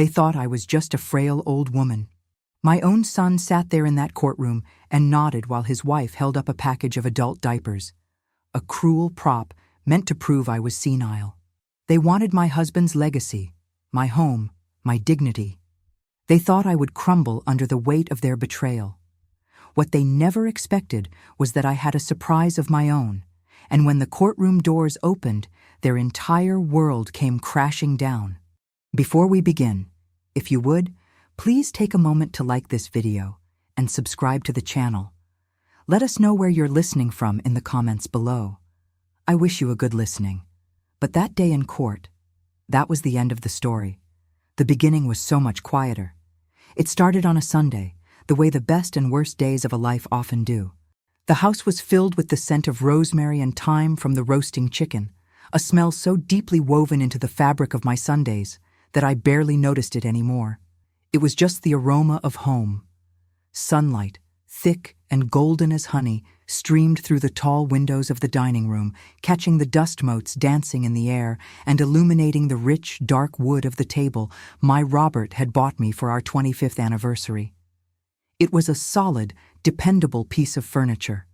They thought I was just a frail old woman. My own son sat there in that courtroom and nodded while his wife held up a package of adult diapers. A cruel prop meant to prove I was senile. They wanted my husband's legacy, my home, my dignity. They thought I would crumble under the weight of their betrayal. What they never expected was that I had a surprise of my own, and when the courtroom doors opened, their entire world came crashing down. Before we begin, if you would, please take a moment to like this video and subscribe to the channel. Let us know where you're listening from in the comments below. I wish you a good listening. But that day in court, that was the end of the story. The beginning was so much quieter. It started on a Sunday, the way the best and worst days of a life often do. The house was filled with the scent of rosemary and thyme from the roasting chicken, a smell so deeply woven into the fabric of my Sundays that I barely noticed it anymore. It was just the aroma of home. Sunlight, thick and golden as honey, streamed through the tall windows of the dining room, catching the dust motes dancing in the air and illuminating the rich, dark wood of the table my Robert had bought me for our 25th anniversary. It was a solid, dependable piece of furniture,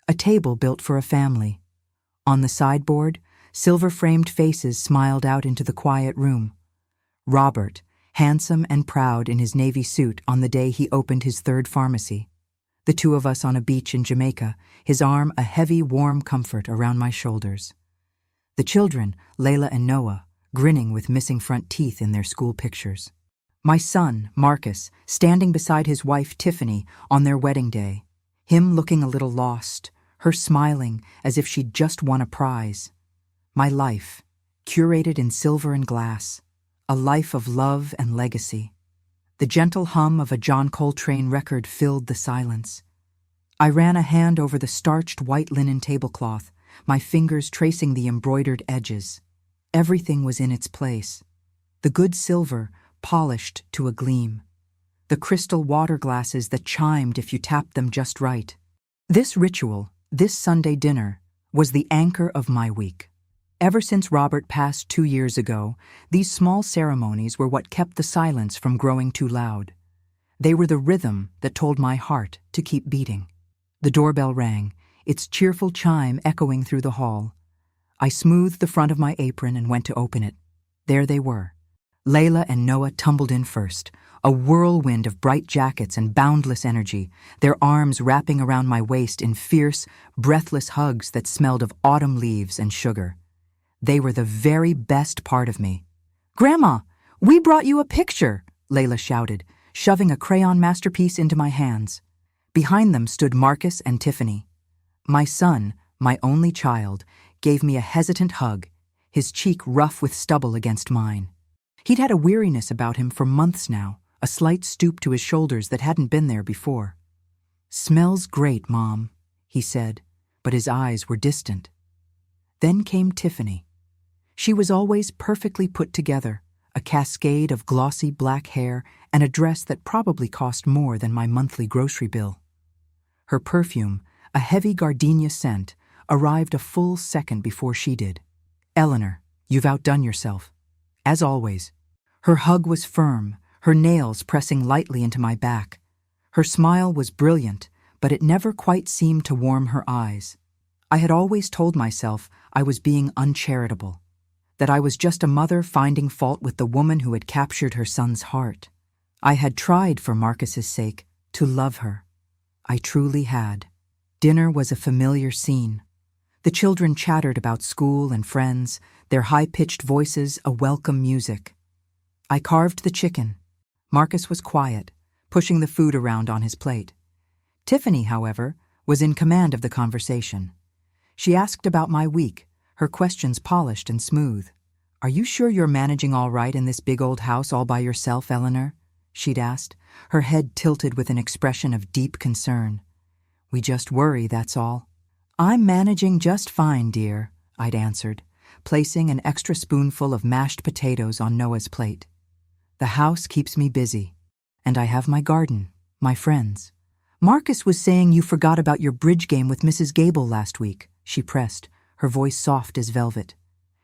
a table built for a family. On the sideboard, silver-framed faces smiled out into the quiet room. Robert, handsome and proud in his navy suit on the day he opened his third pharmacy. The two of us on a beach in Jamaica, his arm a heavy, warm comfort around my shoulders. The children, Layla and Noah, grinning with missing front teeth in their school pictures. My son, Marcus, standing beside his wife, Tiffany, on their wedding day. Him looking a little lost, her smiling as if she'd just won a prize. My life, curated in silver and glass. A life of love and legacy. The gentle hum of a John Coltrane record filled the silence. I ran a hand over the starched white linen tablecloth, my fingers tracing the embroidered edges. Everything was in its place. The good silver, polished to a gleam. The crystal water glasses that chimed if you tapped them just right. This ritual, this Sunday dinner, was the anchor of my week. Ever since Robert passed 2 years ago, these small ceremonies were what kept the silence from growing too loud. They were the rhythm that told my heart to keep beating. The doorbell rang, its cheerful chime echoing through the hall. I smoothed the front of my apron and went to open it. There they were. Layla and Noah tumbled in first, a whirlwind of bright jackets and boundless energy, their arms wrapping around my waist in fierce, breathless hugs that smelled of autumn leaves and sugar. They were the very best part of me. "Grandma, we brought you a picture," Layla shouted, shoving a crayon masterpiece into my hands. Behind them stood Marcus and Tiffany. My son, my only child, gave me a hesitant hug, his cheek rough with stubble against mine. He'd had a weariness about him for months now, a slight stoop to his shoulders that hadn't been there before. "Smells great, Mom," he said, but his eyes were distant. Then came Tiffany. She was always perfectly put together, a cascade of glossy black hair and a dress that probably cost more than my monthly grocery bill. Her perfume, a heavy gardenia scent, arrived a full second before she did. "Eleanor, you've outdone yourself." As always. Her hug was firm, her nails pressing lightly into my back. Her smile was brilliant, but it never quite seemed to warm her eyes. I had always told myself I was being uncharitable, that I was just a mother finding fault with the woman who had captured her son's heart. I had tried, for Marcus's sake, to love her. I truly had. Dinner was a familiar scene. The children chattered about school and friends, their high-pitched voices a welcome music. I carved the chicken. Marcus was quiet, pushing the food around on his plate. Tiffany, however, was in command of the conversation. She asked about my week, her questions polished and smooth. "Are you sure you're managing all right in this big old house all by yourself, Eleanor?" she'd asked, her head tilted with an expression of deep concern. "We just worry, that's all." "I'm managing just fine, dear," I'd answered, placing an extra spoonful of mashed potatoes on Noah's plate. "The house keeps me busy, and I have my garden, my friends." "Marcus was saying you forgot about your bridge game with Mrs. Gable last week," she pressed, her voice soft as velvet.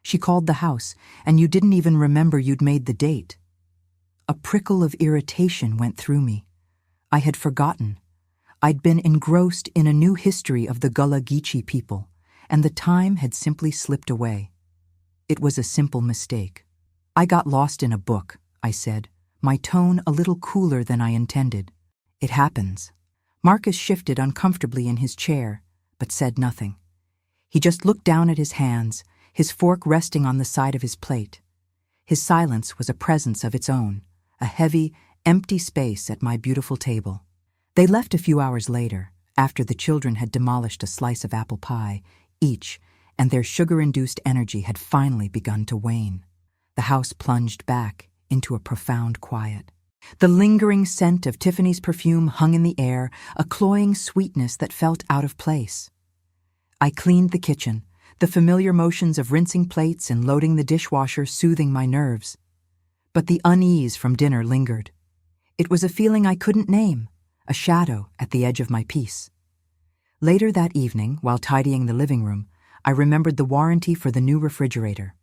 "She called the house, and you didn't even remember you'd made the date." A prickle of irritation went through me. I had forgotten. I'd been engrossed in a new history of the Gullah Geechee people, and the time had simply slipped away. It was a simple mistake. "I got lost in a book," I said, my tone a little cooler than I intended. "It happens." Marcus shifted uncomfortably in his chair, but said nothing. He just looked down at his hands, his fork resting on the side of his plate. His silence was a presence of its own, a heavy, empty space at my beautiful table. They left a few hours later, after the children had demolished a slice of apple pie, each, and their sugar-induced energy had finally begun to wane. The house plunged back into a profound quiet. The lingering scent of Tiffany's perfume hung in the air, a cloying sweetness that felt out of place. I cleaned the kitchen, the familiar motions of rinsing plates and loading the dishwasher soothing my nerves. But the unease from dinner lingered. It was a feeling I couldn't name, a shadow at the edge of my peace. Later that evening, while tidying the living room, I remembered the warranty for the new refrigerator.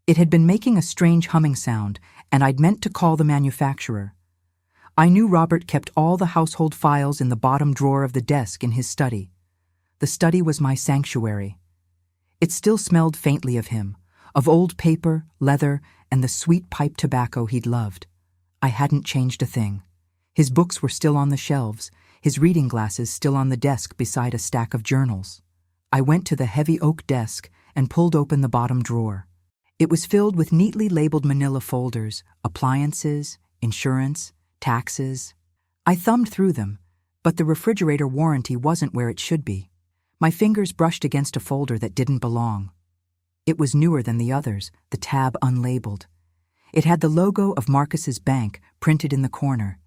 It had been making a strange humming sound, and I'd meant to call the manufacturer. I knew Robert kept all the household files in the bottom drawer of the desk in his study. The study was my sanctuary. It still smelled faintly of him, of old paper, leather, and the sweet pipe tobacco he'd loved. I hadn't changed a thing. His books were still on the shelves, his reading glasses still on the desk beside a stack of journals. I went to the heavy oak desk and pulled open the bottom drawer. It was filled with neatly labeled manila folders, appliances, insurance, taxes. I thumbed through them, but the refrigerator warranty wasn't where it should be. My fingers brushed against a folder that didn't belong. It was newer than the others, the tab unlabeled. It had the logo of Marcus's bank printed in the corner.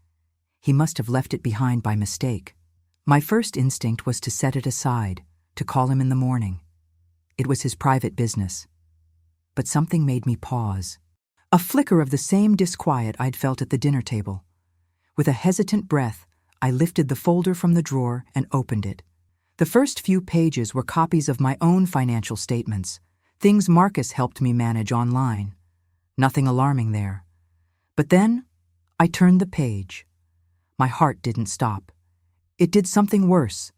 He must have left it behind by mistake. My first instinct was to set it aside, to call him in the morning. It was his private business. But something made me pause. A flicker of the same disquiet I'd felt at the dinner table. With a hesitant breath, I lifted the folder from the drawer and opened it. The first few pages were copies of my own financial statements, things Marcus helped me manage online. Nothing alarming there. But then, I turned the page. My heart didn't stop. It did something worse.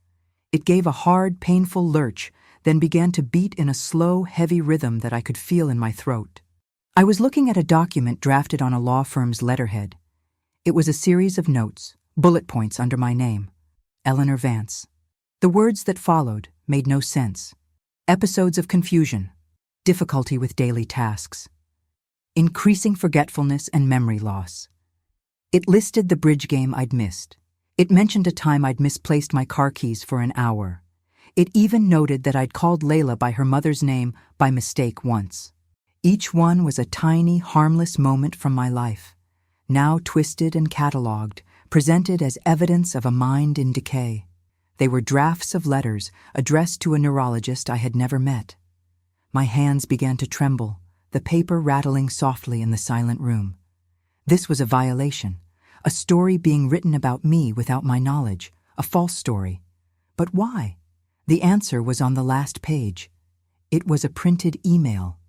It gave a hard, painful lurch, then began to beat in a slow, heavy rhythm that I could feel in my throat. I was looking at a document drafted on a law firm's letterhead. It was a series of notes, bullet points under my name, Eleanor Vance. The words that followed made no sense. Episodes of confusion, difficulty with daily tasks, increasing forgetfulness and memory loss. It listed the bridge game I'd missed. It mentioned a time I'd misplaced my car keys for an hour. It even noted that I'd called Layla by her mother's name by mistake once. Each one was a tiny, harmless moment from my life, now twisted and catalogued, presented as evidence of a mind in decay. They were drafts of letters addressed to a neurologist I had never met. My hands began to tremble, the paper rattling softly in the silent room. This was a violation, a story being written about me without my knowledge, a false story. But why? The answer was on the last page. It was a printed email.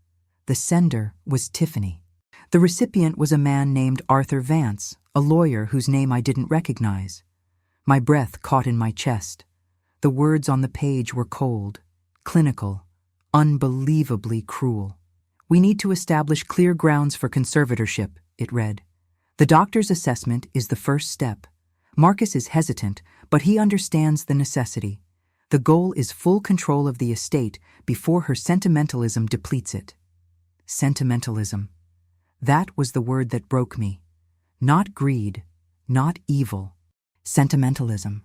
The sender was Tiffany. The recipient was a man named Arthur Vance, a lawyer whose name I didn't recognize. My breath caught in my chest. The words on the page were cold, clinical, unbelievably cruel. "We need to establish clear grounds for conservatorship," it read. "The doctor's assessment is the first step. Marcus is hesitant, but he understands the necessity. The goal is full control of the estate before her sentimentalism depletes it." Sentimentalism. That was the word that broke me. Not greed, not evil. Sentimentalism.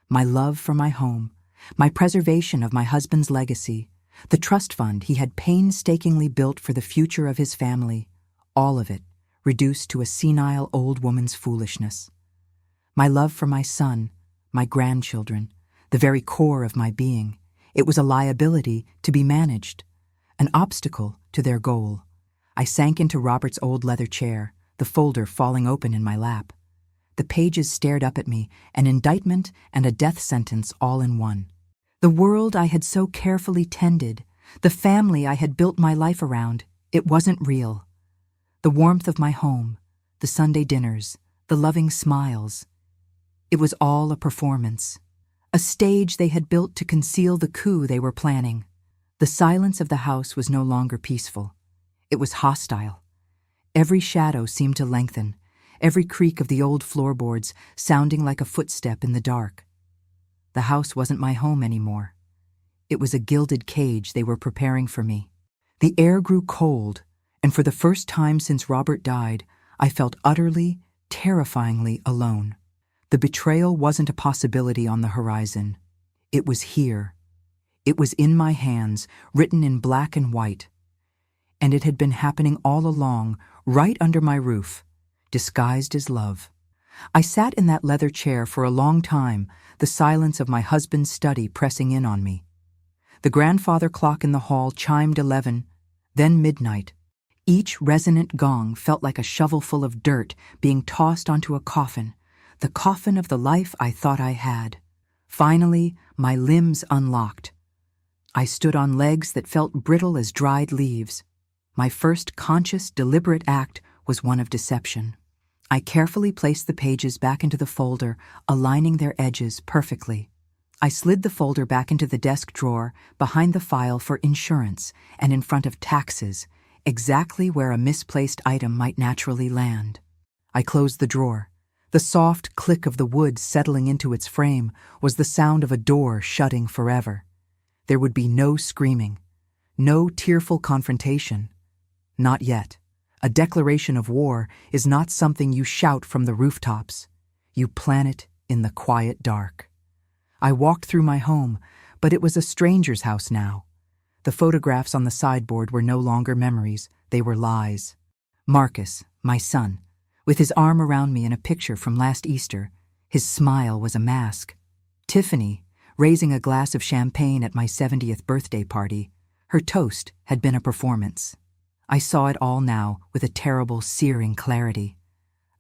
My love for my home, my preservation of my husband's legacy, the trust fund he had painstakingly built for the future of his family, all of it reduced to a senile old woman's foolishness. My love for my son, my grandchildren, the very core of my being, it was a liability to be managed, an obstacle to their goal. I sank into Robert's old leather chair, the folder falling open in my lap. The pages stared up at me, an indictment and a death sentence all in one. The world I had so carefully tended, the family I had built my life around, it wasn't real. The warmth of my home, the Sunday dinners, the loving smiles. It was all a performance, a stage they had built to conceal the coup they were planning. The silence of the house was no longer peaceful. It was hostile. Every shadow seemed to lengthen, every creak of the old floorboards sounding like a footstep in the dark. The house wasn't my home anymore. It was a gilded cage they were preparing for me. The air grew cold, and for the first time since Robert died, I felt utterly, terrifyingly alone. The betrayal wasn't a possibility on the horizon. It was here. It was in my hands, written in black and white. And it had been happening all along, right under my roof, disguised as love. I sat in that leather chair for a long time, the silence of my husband's study pressing in on me. The grandfather clock in the hall chimed 11, then midnight. Each resonant gong felt like a shovelful of dirt being tossed onto a coffin, the coffin of the life I thought I had. Finally, my limbs unlocked. I stood on legs that felt brittle as dried leaves. My first conscious, deliberate act was one of deception. I carefully placed the pages back into the folder, aligning their edges perfectly. I slid the folder back into the desk drawer, behind the file for insurance, and in front of taxes, exactly where a misplaced item might naturally land. I closed the drawer. The soft click of the wood settling into its frame was the sound of a door shutting forever. There would be no screaming, no tearful confrontation. Not yet. A declaration of war is not something you shout from the rooftops. You plan it in the quiet dark. I walked through my home, but it was a stranger's house now. The photographs on the sideboard were no longer memories, they were lies. Marcus, my son, with his arm around me in a picture from last Easter, his smile was a mask. Tiffany, raising a glass of champagne at my 70th birthday party, her toast had been a performance. I saw it all now with a terrible, searing clarity.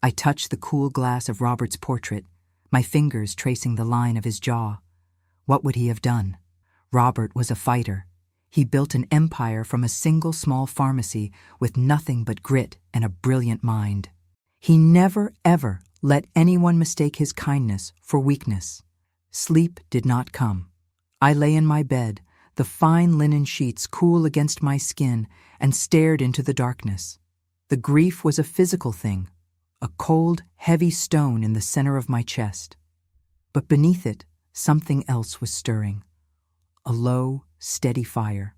I touched the cool glass of Robert's portrait, my fingers tracing the line of his jaw. What would he have done? Robert was a fighter. He built an empire from a single small pharmacy with nothing but grit and a brilliant mind. He never, ever let anyone mistake his kindness for weakness. Sleep did not come. I lay in my bed, the fine linen sheets cool against my skin, and stared into the darkness. The grief was a physical thing, a cold, heavy stone in the center of my chest. But beneath it, something else was stirring. A low, steady fire.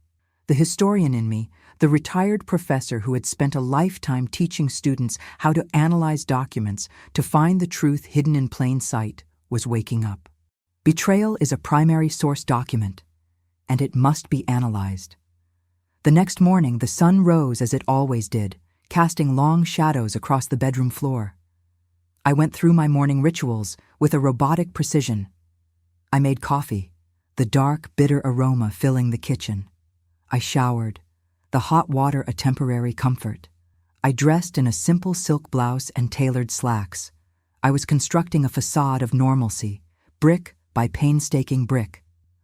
The historian in me, the retired professor who had spent a lifetime teaching students how to analyze documents to find the truth hidden in plain sight, was waking up. Betrayal is a primary source document, and it must be analyzed. The next morning, the sun rose as it always did, casting long shadows across the bedroom floor. I went through my morning rituals with a robotic precision. I made coffee, the dark, bitter aroma filling the kitchen. I showered, the hot water a temporary comfort. I dressed in a simple silk blouse and tailored slacks. I was constructing a facade of normalcy, brick by painstaking brick.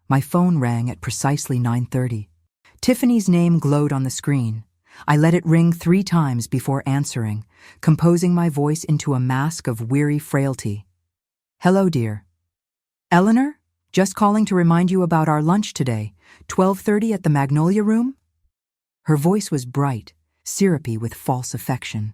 My phone rang at precisely 9:30. Tiffany's name glowed on the screen. I let it ring 3 times before answering, composing my voice into a mask of weary frailty. "Hello, dear. Eleanor? Just calling to remind you about our lunch today, 12:30 at the Magnolia Room?" Her voice was bright, syrupy with false affection.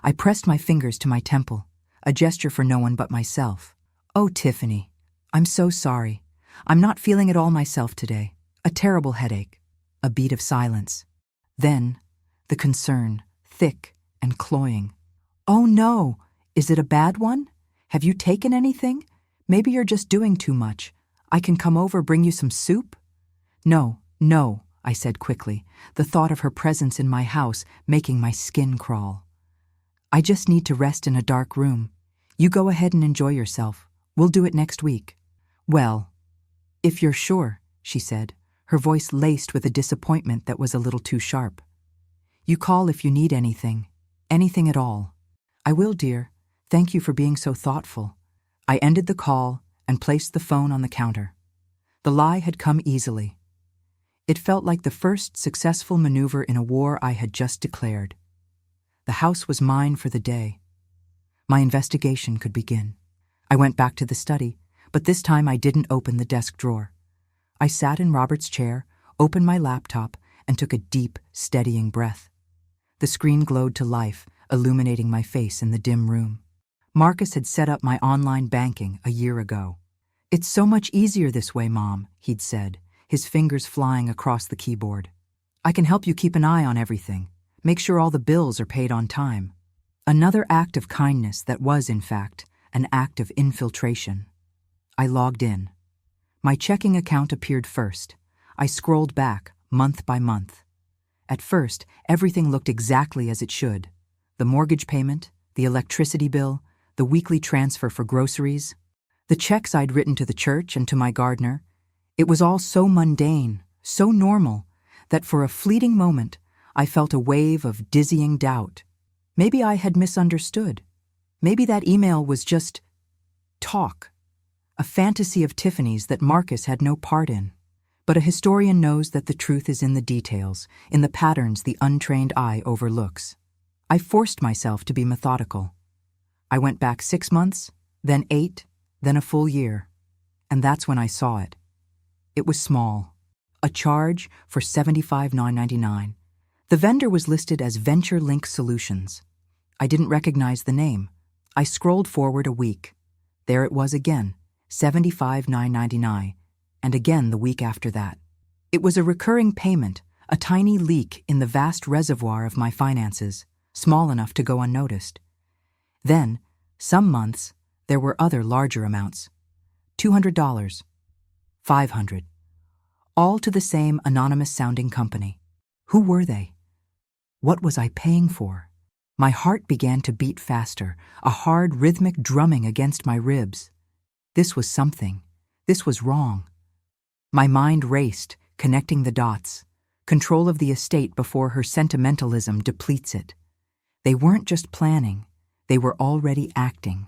I pressed my fingers to my temple, a gesture for no one but myself. "Oh, Tiffany, I'm so sorry. I'm not feeling it all myself today. A terrible headache." A beat of silence. Then, the concern, thick and cloying. "Oh no, is it a bad one? Have you taken anything? Maybe you're just doing too much. I can come over, bring you some soup?" No, I said quickly, the thought of her presence in my house making my skin crawl. "I just need to rest in a dark room. You go ahead and enjoy yourself. We'll do it next week." "Well, if you're sure," she said, her voice laced with a disappointment that was a little too sharp. "You call if you need anything at all." "I will, dear. Thank you for being so thoughtful." I ended the call and placed the phone on the counter. The lie had come easily. It felt like the first successful maneuver in a war I had just declared. The house was mine for the day. My investigation could begin. I went back to the study, but this time I didn't open the desk drawer. I sat in Robert's chair, opened my laptop, and took a deep, steadying breath. The screen glowed to life, illuminating my face in the dim room. Marcus had set up my online banking a year ago. "It's so much easier this way, Mom," he'd said, his fingers flying across the keyboard. "I can help you keep an eye on everything, make sure all the bills are paid on time." Another act of kindness that was, in fact, an act of infiltration. I logged in. My checking account appeared first. I scrolled back, month by month. At first, everything looked exactly as it should. The mortgage payment, the electricity bill, the weekly transfer for groceries, the checks I'd written to the church and to my gardener. It was all so mundane, so normal, that for a fleeting moment, I felt a wave of dizzying doubt. Maybe I had misunderstood. Maybe that email was just talk, a fantasy of Tiffany's that Marcus had no part in. But a historian knows that the truth is in the details, in the patterns the untrained eye overlooks. I forced myself to be methodical. I went back 6 months, then 8, then a full year. And that's when I saw it. It was small. A charge for $75,999. The vendor was listed as Venture Link Solutions. I didn't recognize the name. I scrolled forward a week. There it was again, $75,999, and again the week after that. It was a recurring payment, a tiny leak in the vast reservoir of my finances, small enough to go unnoticed. Then, some months, there were other larger amounts. $200, $500, all to the same anonymous-sounding company. Who were they? What was I paying for? My heart began to beat faster, a hard rhythmic drumming against my ribs. This was something. This was wrong. My mind raced, connecting the dots. Control of the estate before her sentimentalism depletes it. They weren't just planning. They were already acting.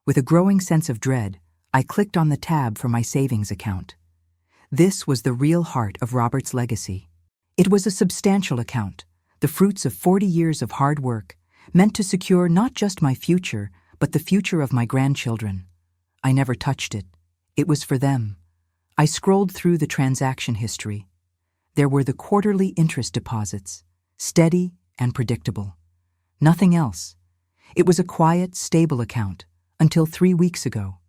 With a growing sense of dread, I clicked on the tab for my savings account. This was the real heart of Robert's legacy. It was a substantial account, the fruits of 40 years of hard work, meant to secure not just my future, but the future of my grandchildren. I never touched it. It was for them. I scrolled through the transaction history. There were the quarterly interest deposits, steady and predictable. Nothing else. It was a quiet, stable account, until 3 weeks ago.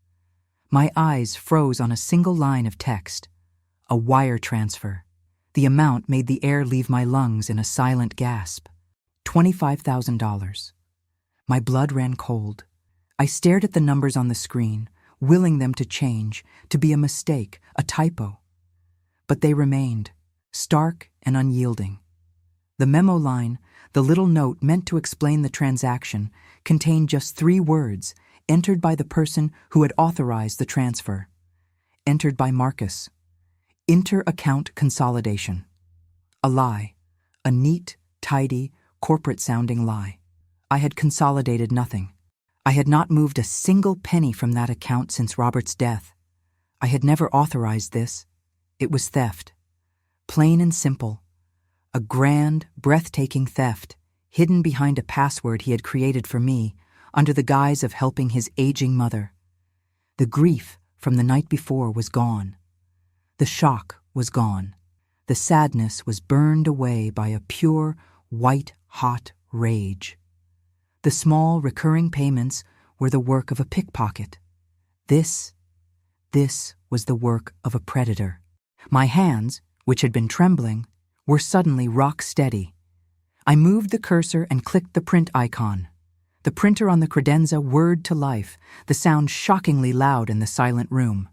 My eyes froze on a single line of text. A wire transfer. The amount made the air leave my lungs in a silent gasp. $25,000. My blood ran cold. I stared at the numbers on the screen, willing them to change, to be a mistake, a typo. But they remained, stark and unyielding. The memo line, the little note meant to explain the transaction, contained just 3 words, entered by the person who had authorized the transfer. Entered by Marcus. Inter-account consolidation. A lie. A neat, tidy, corporate-sounding lie. I had consolidated nothing. I had not moved a single penny from that account since Robert's death. I had never authorized this. It was theft. Plain and simple. A grand, breathtaking theft, hidden behind a password he had created for me, under the guise of helping his aging mother. The grief from the night before was gone. The shock was gone. The sadness was burned away by a pure, white-hot rage. The small, recurring payments were the work of a pickpocket. This was the work of a predator. My hands, which had been trembling, were suddenly rock steady. I moved the cursor and clicked the print icon. The printer on the credenza whirred to life, the sound shockingly loud in the silent room.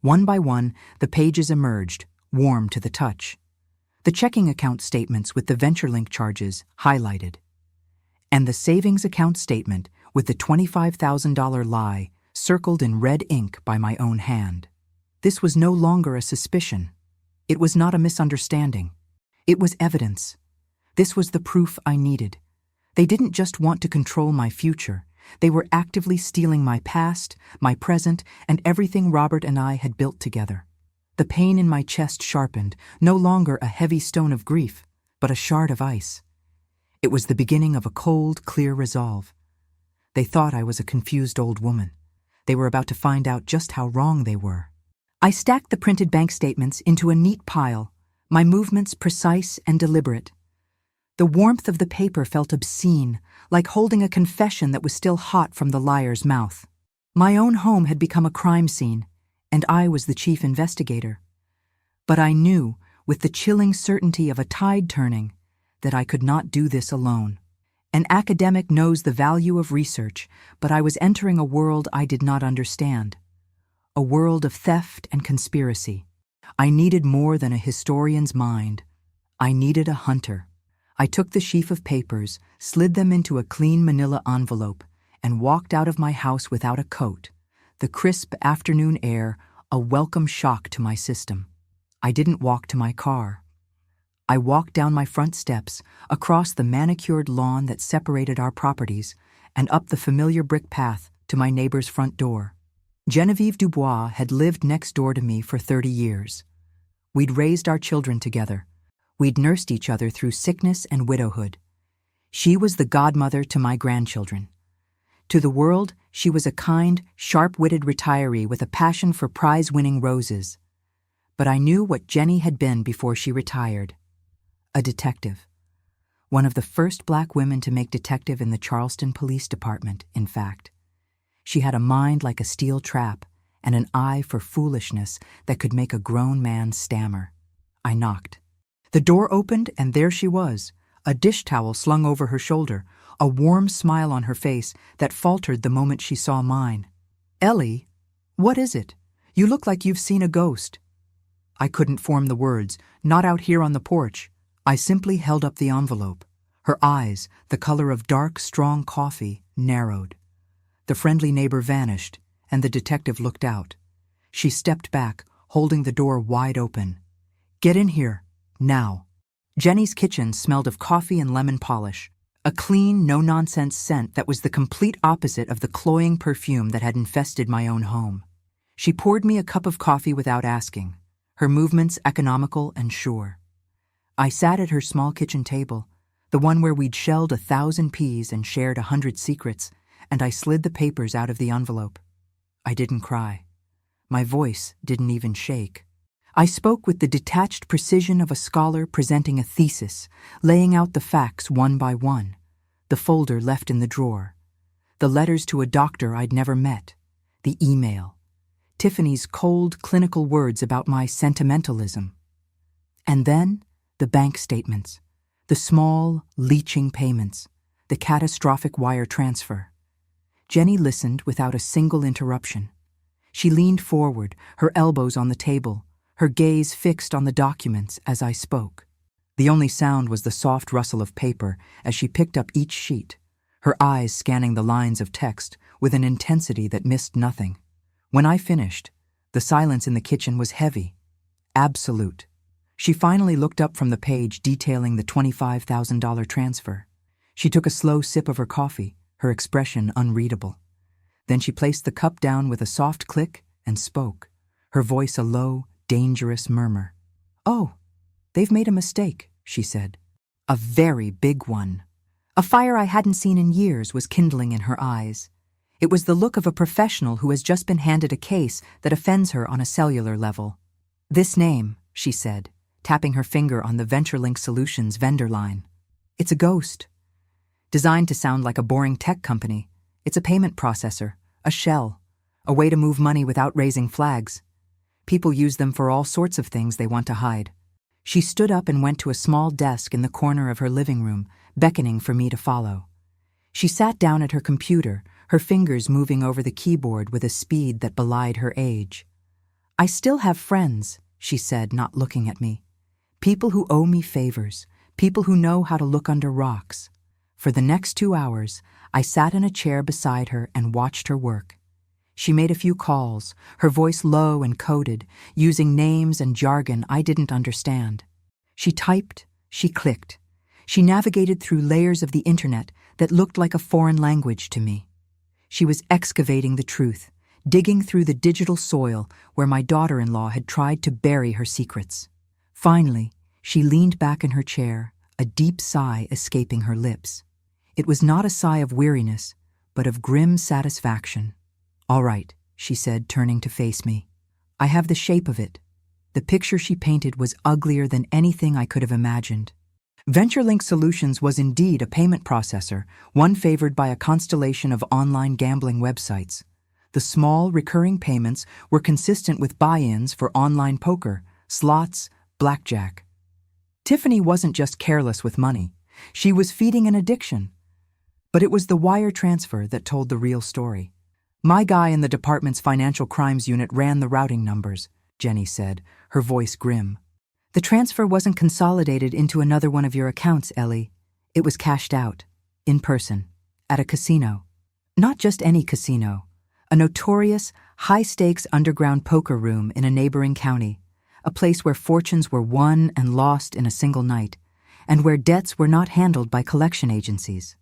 One by one, the pages emerged, warm to the touch. The checking account statements with the VentureLink charges highlighted. And the savings account statement with the $25,000 lie circled in red ink by my own hand. This was no longer a suspicion. It was not a misunderstanding. It was evidence. This was the proof I needed. They didn't just want to control my future. They were actively stealing my past, my present, and everything Robert and I had built together. The pain in my chest sharpened, no longer a heavy stone of grief, but a shard of ice. It was the beginning of a cold, clear resolve. They thought I was a confused old woman. They were about to find out just how wrong they were. I stacked the printed bank statements into a neat pile, my movements precise and deliberate. The warmth of the paper felt obscene, like holding a confession that was still hot from the liar's mouth. My own home had become a crime scene, and I was the chief investigator. But I knew, with the chilling certainty of a tide turning, that I could not do this alone. An academic knows the value of research, but I was entering a world I did not understand. A world of theft and conspiracy. I needed more than a historian's mind. I needed a hunter. I took the sheaf of papers, slid them into a clean manila envelope, and walked out of my house without a coat, the crisp afternoon air a welcome shock to my system. I didn't walk to my car. I walked down my front steps, across the manicured lawn that separated our properties, and up the familiar brick path to my neighbor's front door. Genevieve Dubois had lived next door to me for 30 years. We'd raised our children together. We'd nursed each other through sickness and widowhood. She was the godmother to my grandchildren. To the world, she was a kind, sharp-witted retiree with a passion for prize-winning roses. But I knew what Jenny had been before she retired. A detective. One of the first black women to make detective in the Charleston Police Department, in fact. She had a mind like a steel trap and an eye for foolishness that could make a grown man stammer. I knocked. The door opened, and there she was, a dish towel slung over her shoulder, a warm smile on her face that faltered the moment she saw mine. "Ellie, what is it? You look like you've seen a ghost." I couldn't form the words, not out here on the porch. I simply held up the envelope. Her eyes, the color of dark, strong coffee, narrowed. The friendly neighbor vanished, and the detective looked out. She stepped back, holding the door wide open. "Get in here. Now." Jenny's kitchen smelled of coffee and lemon polish, a clean, no-nonsense scent that was the complete opposite of the cloying perfume that had infested my own home. She poured me a cup of coffee without asking, her movements economical and sure. I sat at her small kitchen table, the one where we'd shelled 1,000 peas and shared 100 secrets, and I slid the papers out of the envelope. I didn't cry. My voice didn't even shake. I spoke with the detached precision of a scholar presenting a thesis, laying out the facts one by one, the folder left in the drawer, the letters to a doctor I'd never met, the email, Tiffany's cold, clinical words about my sentimentalism. And then the bank statements, the small, leaching payments, the catastrophic wire transfer. Jenny listened without a single interruption. She leaned forward, her elbows on the table, her gaze fixed on the documents as I spoke. The only sound was the soft rustle of paper as she picked up each sheet, her eyes scanning the lines of text with an intensity that missed nothing. When I finished, the silence in the kitchen was heavy, absolute. She finally looked up from the page detailing the $25,000 transfer. She took a slow sip of her coffee, her expression unreadable. Then she placed the cup down with a soft click and spoke, her voice a low, dangerous murmur. "Oh, they've made a mistake," she said. "A very big one." A fire I hadn't seen in years was kindling in her eyes. It was the look of a professional who has just been handed a case that offends her on a cellular level. "This name," she said, tapping her finger on the VentureLink Solutions vendor line. "It's a ghost. Designed to sound like a boring tech company, it's a payment processor, a shell, a way to move money without raising flags. People use them for all sorts of things they want to hide." She stood up and went to a small desk in the corner of her living room, beckoning for me to follow. She sat down at her computer, her fingers moving over the keyboard with a speed that belied her age. "I still have friends," she said, not looking at me. "People who owe me favors, people who know how to look under rocks." For the next 2 hours, I sat in a chair beside her and watched her work. She made a few calls, her voice low and coded, using names and jargon I didn't understand. She typed, she clicked. She navigated through layers of the internet that looked like a foreign language to me. She was excavating the truth, digging through the digital soil where my daughter-in-law had tried to bury her secrets. Finally, she leaned back in her chair, a deep sigh escaping her lips. It was not a sigh of weariness, but of grim satisfaction. "All right," she said, turning to face me. "I have the shape of it." The picture she painted was uglier than anything I could have imagined. VentureLink Solutions was indeed a payment processor, one favored by a constellation of online gambling websites. The small, recurring payments were consistent with buy-ins for online poker, slots, blackjack. Tiffany wasn't just careless with money. She was feeding an addiction. But it was the wire transfer that told the real story. "My guy in the department's financial crimes unit ran the routing numbers," Jenny said, her voice grim. "The transfer wasn't consolidated into another one of your accounts, Ellie. It was cashed out, in person, at a casino. Not just any casino, a notorious, high-stakes underground poker room in a neighboring county, a place where fortunes were won and lost in a single night, and where debts were not handled by collection agencies."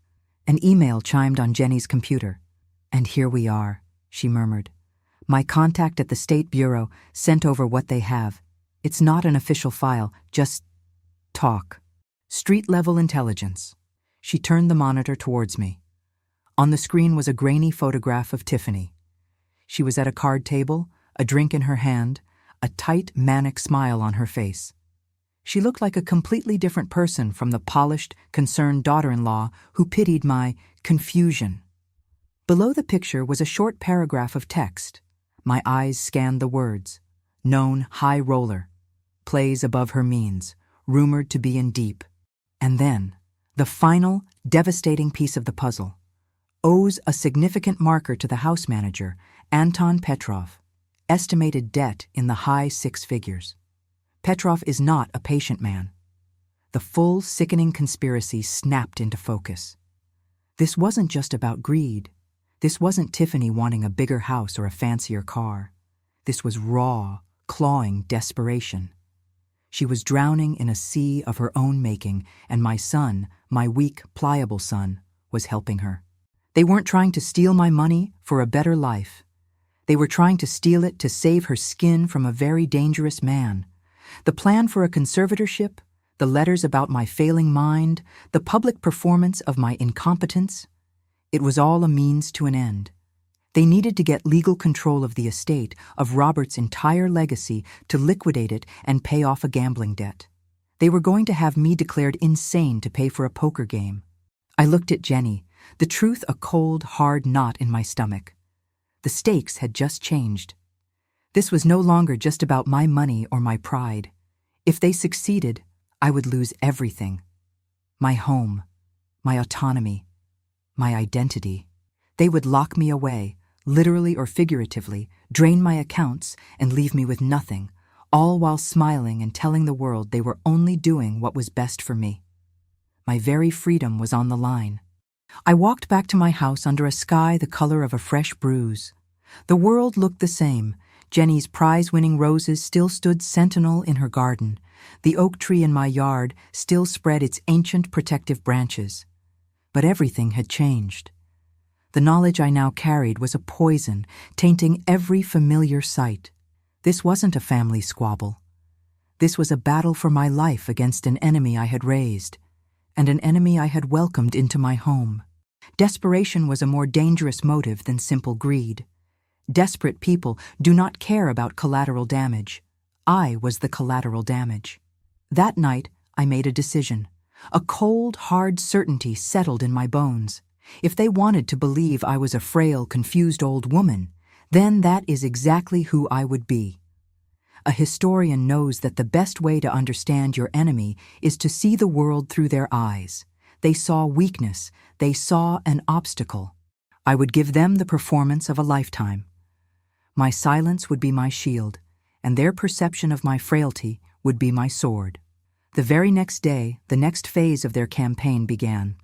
An email chimed on Jenny's computer. "And here we are," she murmured. "My contact at the State Bureau sent over what they have. It's not an official file, just talk. Street-level intelligence." She turned the monitor towards me. On the screen was a grainy photograph of Tiffany. She was at a card table, a drink in her hand, a tight, manic smile on her face. She looked like a completely different person from the polished, concerned daughter-in-law who pitied my confusion. Below the picture was a short paragraph of text. My eyes scanned the words. "Known high roller. Plays above her means. Rumored to be in deep." And then, the final, devastating piece of the puzzle. "Owes a significant marker to the house manager, Anton Petrov. Estimated debt in the high six figures." Petrov is not a patient man. The full, sickening conspiracy snapped into focus. This wasn't just about greed. This wasn't Tiffany wanting a bigger house or a fancier car. This was raw, clawing desperation. She was drowning in a sea of her own making, and my son, my weak, pliable son, was helping her. They weren't trying to steal my money for a better life. They were trying to steal it to save her skin from a very dangerous man. The plan for a conservatorship, the letters about my failing mind, the public performance of my incompetence, it was all a means to an end. They needed to get legal control of the estate, of Robert's entire legacy, to liquidate it and pay off a gambling debt. They were going to have me declared insane to pay for a poker game. I looked at Jenny, the truth a cold, hard knot in my stomach. The stakes had just changed. This was no longer just about my money or my pride. If they succeeded, I would lose everything. My home, my autonomy, my identity. They would lock me away, literally or figuratively, drain my accounts, and leave me with nothing, all while smiling and telling the world they were only doing what was best for me. My very freedom was on the line. I walked back to my house under a sky the color of a fresh bruise. The world looked the same. Jenny's prize-winning roses still stood sentinel in her garden. The oak tree in my yard still spread its ancient protective branches. But everything had changed. The knowledge I now carried was a poison, tainting every familiar sight. This wasn't a family squabble. This was a battle for my life against an enemy I had raised, and an enemy I had welcomed into my home. Desperation was a more dangerous motive than simple greed. Desperate people do not care about collateral damage. I was the collateral damage. That night, I made a decision. A cold, hard certainty settled in my bones. If they wanted to believe I was a frail, confused old woman, then that is exactly who I would be. A historian knows that the best way to understand your enemy is to see the world through their eyes. They saw weakness. They saw an obstacle. I would give them the performance of a lifetime. My silence would be my shield, and their perception of my frailty would be my sword. The very next day, the next phase of their campaign began.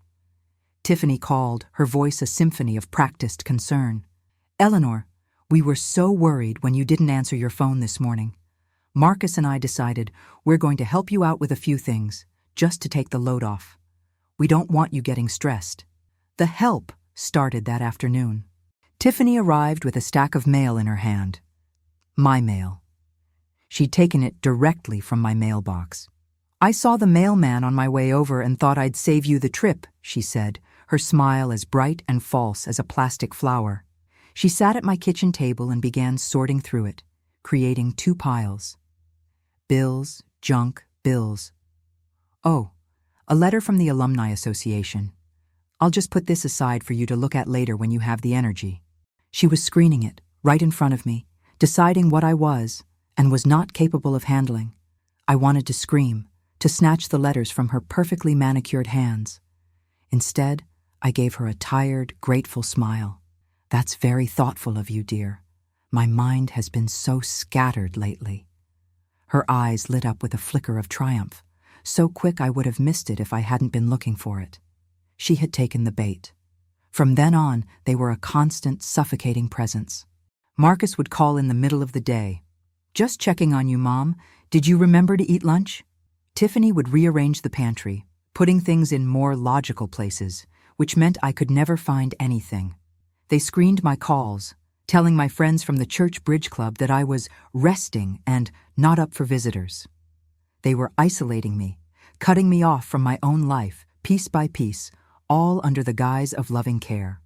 Tiffany called, her voice a symphony of practiced concern. "Eleanor, we were so worried when you didn't answer your phone this morning. Marcus and I decided we're going to help you out with a few things, just to take the load off. We don't want you getting stressed." The help started that afternoon. Tiffany arrived with a stack of mail in her hand. My mail. She'd taken it directly from my mailbox. "I saw the mailman on my way over and thought I'd save you the trip," she said, her smile as bright and false as a plastic flower. She sat at my kitchen table and began sorting through it, creating two piles. Bills, junk, bills. Oh, a letter from the Alumni Association. I'll just put this aside for you to look at later when you have the energy. She was screening it, right in front of me, deciding what I was and was not capable of handling. I wanted to scream, to snatch the letters from her perfectly manicured hands. Instead, I gave her a tired, grateful smile. That's very thoughtful of you, dear. My mind has been so scattered lately. Her eyes lit up with a flicker of triumph, so quick I would have missed it if I hadn't been looking for it. She had taken the bait. From then on, they were a constant, suffocating presence. Marcus would call in the middle of the day. "Just checking on you, Mom. Did you remember to eat lunch?" Tiffany would rearrange the pantry, putting things in more logical places, which meant I could never find anything. They screened my calls, telling my friends from the church bridge club that I was resting and not up for visitors. They were isolating me, cutting me off from my own life, piece by piece, all under the guise of loving care.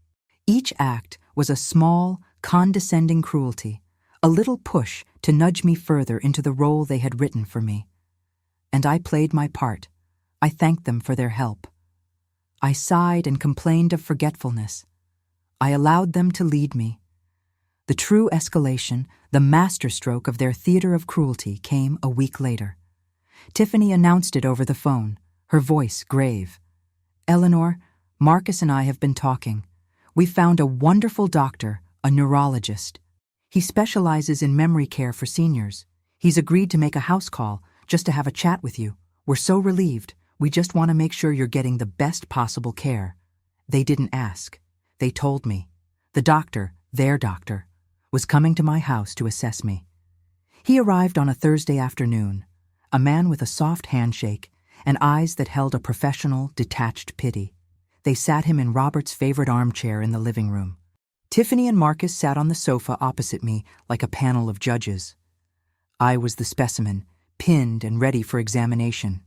Each act was a small, condescending cruelty, a little push to nudge me further into the role they had written for me. And I played my part. I thanked them for their help. I sighed and complained of forgetfulness. I allowed them to lead me. The true escalation, the masterstroke of their theater of cruelty came a week later. Tiffany announced it over the phone, her voice grave. "Eleanor, Marcus and I have been talking. We found a wonderful doctor, a neurologist. He specializes in memory care for seniors. He's agreed to make a house call just to have a chat with you. We're so relieved. We just want to make sure you're getting the best possible care." They didn't ask. They told me. The doctor, their doctor, was coming to my house to assess me. He arrived on a Thursday afternoon, a man with a soft handshake and eyes that held a professional, detached pity. They sat him in Robert's favorite armchair in the living room. Tiffany and Marcus sat on the sofa opposite me like a panel of judges. I was the specimen, pinned and ready for examination.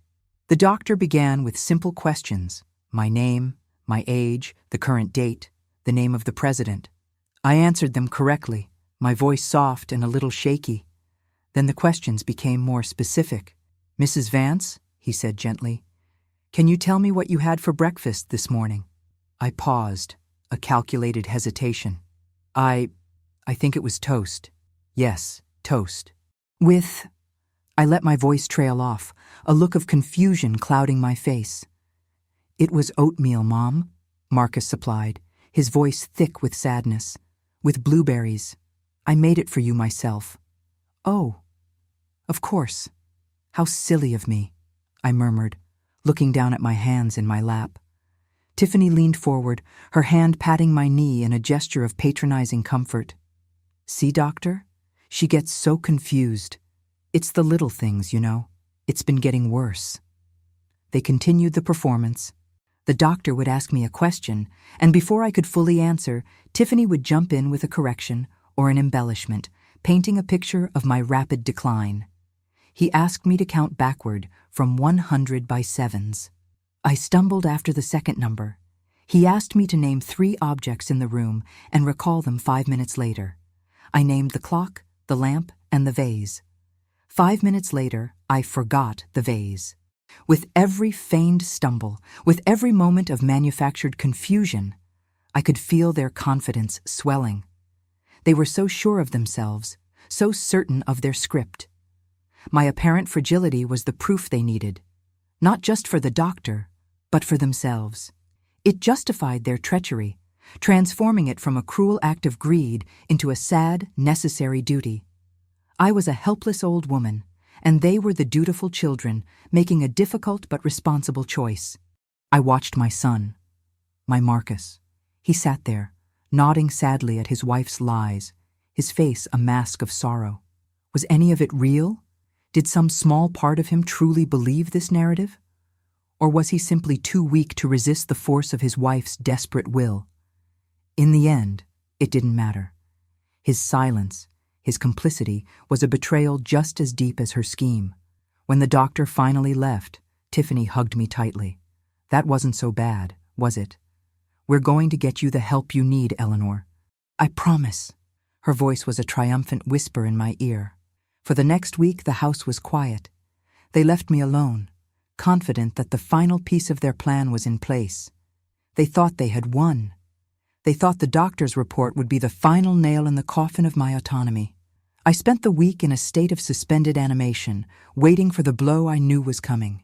The doctor began with simple questions: my name, my age, the current date, the name of the president. I answered them correctly, my voice soft and a little shaky. Then the questions became more specific. "Mrs. Vance," he said gently, "can you tell me what you had for breakfast this morning?" I paused, a calculated hesitation. I think it was toast. Yes, toast. With... I let my voice trail off, a look of confusion clouding my face. "It was oatmeal, Mom," Marcus supplied, his voice thick with sadness. "With blueberries. I made it for you myself." "Oh, of course. How silly of me," I murmured, looking down at my hands in my lap. Tiffany leaned forward, her hand patting my knee in a gesture of patronizing comfort. "See, doctor? She gets so confused. It's the little things, you know. It's been getting worse." They continued the performance. The doctor would ask me a question, and before I could fully answer, Tiffany would jump in with a correction or an embellishment, painting a picture of my rapid decline. He asked me to count backward from 100 by sevens. I stumbled after the second number. He asked me to name 3 objects in the room and recall them 5 minutes later. I named the clock, the lamp, and the vase. 5 minutes later, I forgot the vase. With every feigned stumble, with every moment of manufactured confusion, I could feel their confidence swelling. They were so sure of themselves, so certain of their script. My apparent fragility was the proof they needed, not just for the doctor, but for themselves. It justified their treachery, transforming it from a cruel act of greed into a sad, necessary duty. I was a helpless old woman, and they were the dutiful children making a difficult but responsible choice. I watched my son, my Marcus. He sat there, nodding sadly at his wife's lies, his face a mask of sorrow. Was any of it real? Did some small part of him truly believe this narrative? Or was he simply too weak to resist the force of his wife's desperate will? In the end, it didn't matter. His silence, his complicity, was a betrayal just as deep as her scheme. When the doctor finally left, Tiffany hugged me tightly. That wasn't so bad, was it? We're going to get you the help you need, Eleanor. I promise. Her voice was a triumphant whisper in my ear. For the next week, the house was quiet. They left me alone, confident that the final piece of their plan was in place. They thought they had won. They thought the doctor's report would be the final nail in the coffin of my autonomy. I spent the week in a state of suspended animation, waiting for the blow I knew was coming.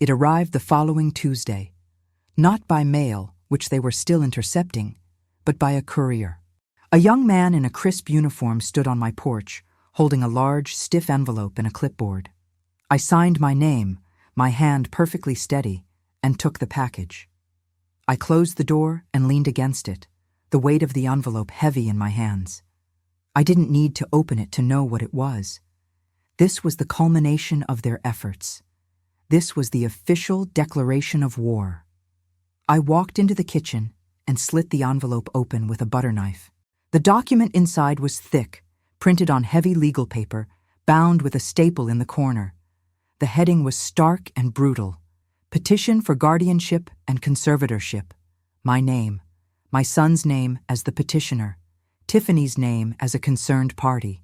It arrived the following Tuesday, not by mail, which they were still intercepting, but by a courier. A young man in a crisp uniform stood on my porch, holding a large, stiff envelope and a clipboard. I signed my name, my hand perfectly steady, and took the package. I closed the door and leaned against it, the weight of the envelope heavy in my hands. I didn't need to open it to know what it was. This was the culmination of their efforts. This was the official declaration of war. I walked into the kitchen and slit the envelope open with a butter knife. The document inside was thick, printed on heavy legal paper, bound with a staple in the corner. The heading was stark and brutal: Petition for Guardianship and Conservatorship. My name, my son's name as the petitioner, Tiffany's name as a concerned party.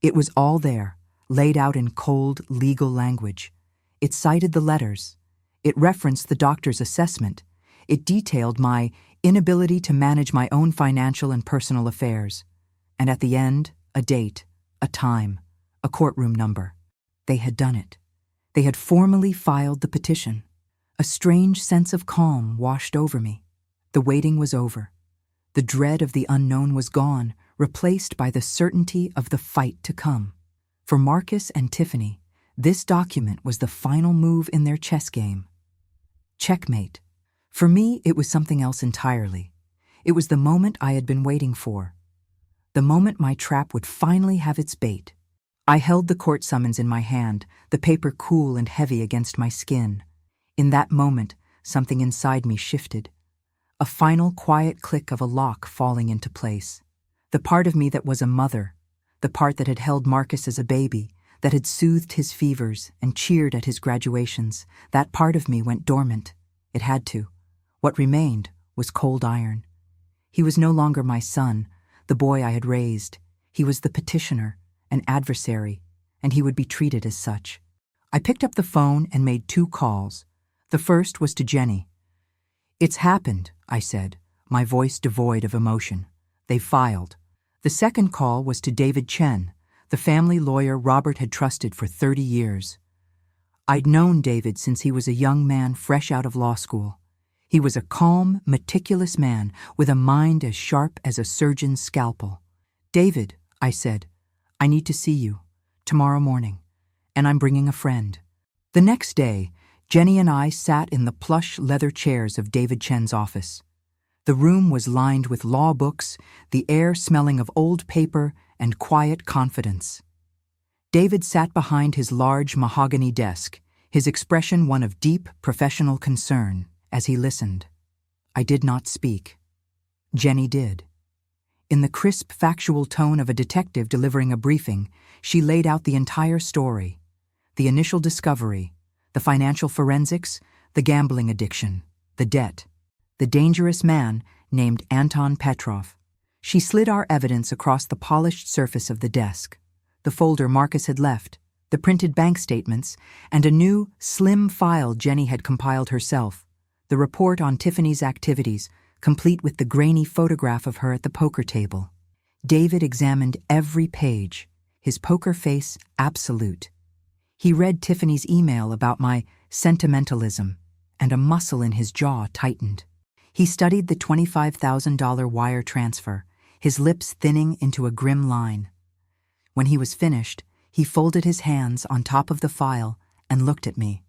It was all there, laid out in cold, legal language. It cited the letters. It referenced the doctor's assessment. It detailed my inability to manage my own financial and personal affairs. And at the end, a date, a time, a courtroom number. They had done it. They had formally filed the petition. A strange sense of calm washed over me. The waiting was over. The dread of the unknown was gone, replaced by the certainty of the fight to come. For Marcus and Tiffany, this document was the final move in their chess game. Checkmate. For me, it was something else entirely. It was the moment I had been waiting for. The moment my trap would finally have its bait. I held the court summons in my hand, the paper cool and heavy against my skin. In that moment, something inside me shifted. A final quiet click of a lock falling into place. The part of me that was a mother, the part that had held Marcus as a baby, that had soothed his fevers and cheered at his graduations, that part of me went dormant. It had to. What remained was cold iron. He was no longer my son, the boy I had raised. He was the petitioner, an adversary, and he would be treated as such. I picked up the phone and made 2 calls. The first was to Jenny. "It's happened," I said, my voice devoid of emotion. "They filed." The second call was to David Chen, the family lawyer Robert had trusted for 30 years. I'd known David since he was a young man fresh out of law school. He was a calm, meticulous man with a mind as sharp as a surgeon's scalpel. "David," I said, "I need to see you, tomorrow morning, and I'm bringing a friend." The next day, Jenny and I sat in the plush leather chairs of David Chen's office. The room was lined with law books, the air smelling of old paper and quiet confidence. David sat behind his large mahogany desk, his expression one of deep professional concern, as he listened. I did not speak. Jenny did. In the crisp, factual tone of a detective delivering a briefing, she laid out the entire story: the initial discovery, the financial forensics, the gambling addiction, the debt, the dangerous man named Anton Petrov. She slid our evidence across the polished surface of the desk, the folder Marcus had left, the printed bank statements, and a new, slim file Jenny had compiled herself, the report on Tiffany's activities, complete with the grainy photograph of her at the poker table. David examined every page, his poker face absolute. He read Tiffany's email about my sentimentalism, and a muscle in his jaw tightened. He studied the $25,000 wire transfer, his lips thinning into a grim line. When he was finished, he folded his hands on top of the file and looked at me,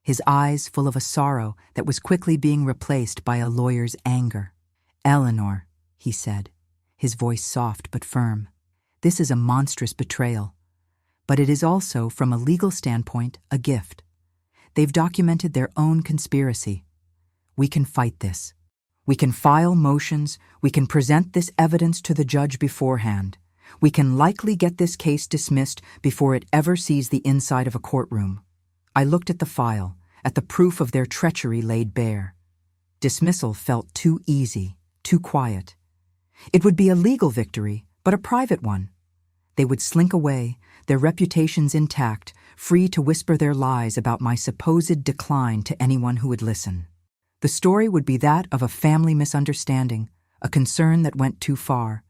his eyes full of a sorrow that was quickly being replaced by a lawyer's anger. "Eleanor," he said, his voice soft but firm, "this is a monstrous betrayal. But it is also, from a legal standpoint, a gift. They've documented their own conspiracy. We can fight this. We can file motions. We can present this evidence to the judge beforehand. We can likely get this case dismissed before it ever sees the inside of a courtroom." I looked at the file, at the proof of their treachery laid bare. Dismissal felt too easy, too quiet. It would be a legal victory, but a private one. They would slink away, their reputations intact, free to whisper their lies about my supposed decline to anyone who would listen. The story would be that of a family misunderstanding, a concern that went too far.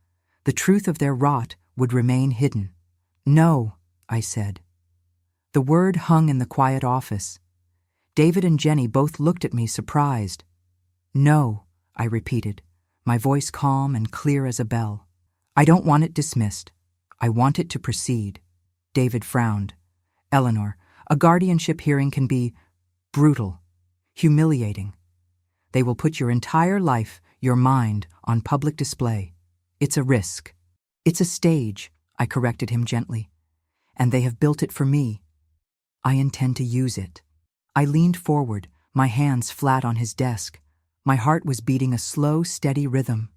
The truth of their rot would remain hidden. "No," I said. The word hung in the quiet office. David and Jenny both looked at me surprised. "No," I repeated, my voice calm and clear as a bell. "I don't want it dismissed. I want it to proceed." David frowned. "Eleanor, a guardianship hearing can be brutal, humiliating. They will put your entire life, your mind, on public display. It's a risk. It's a stage," I corrected him gently. "And they have built it for me. I intend to use it." I leaned forward, my hands flat on his desk. My heart was beating a slow, steady rhythm.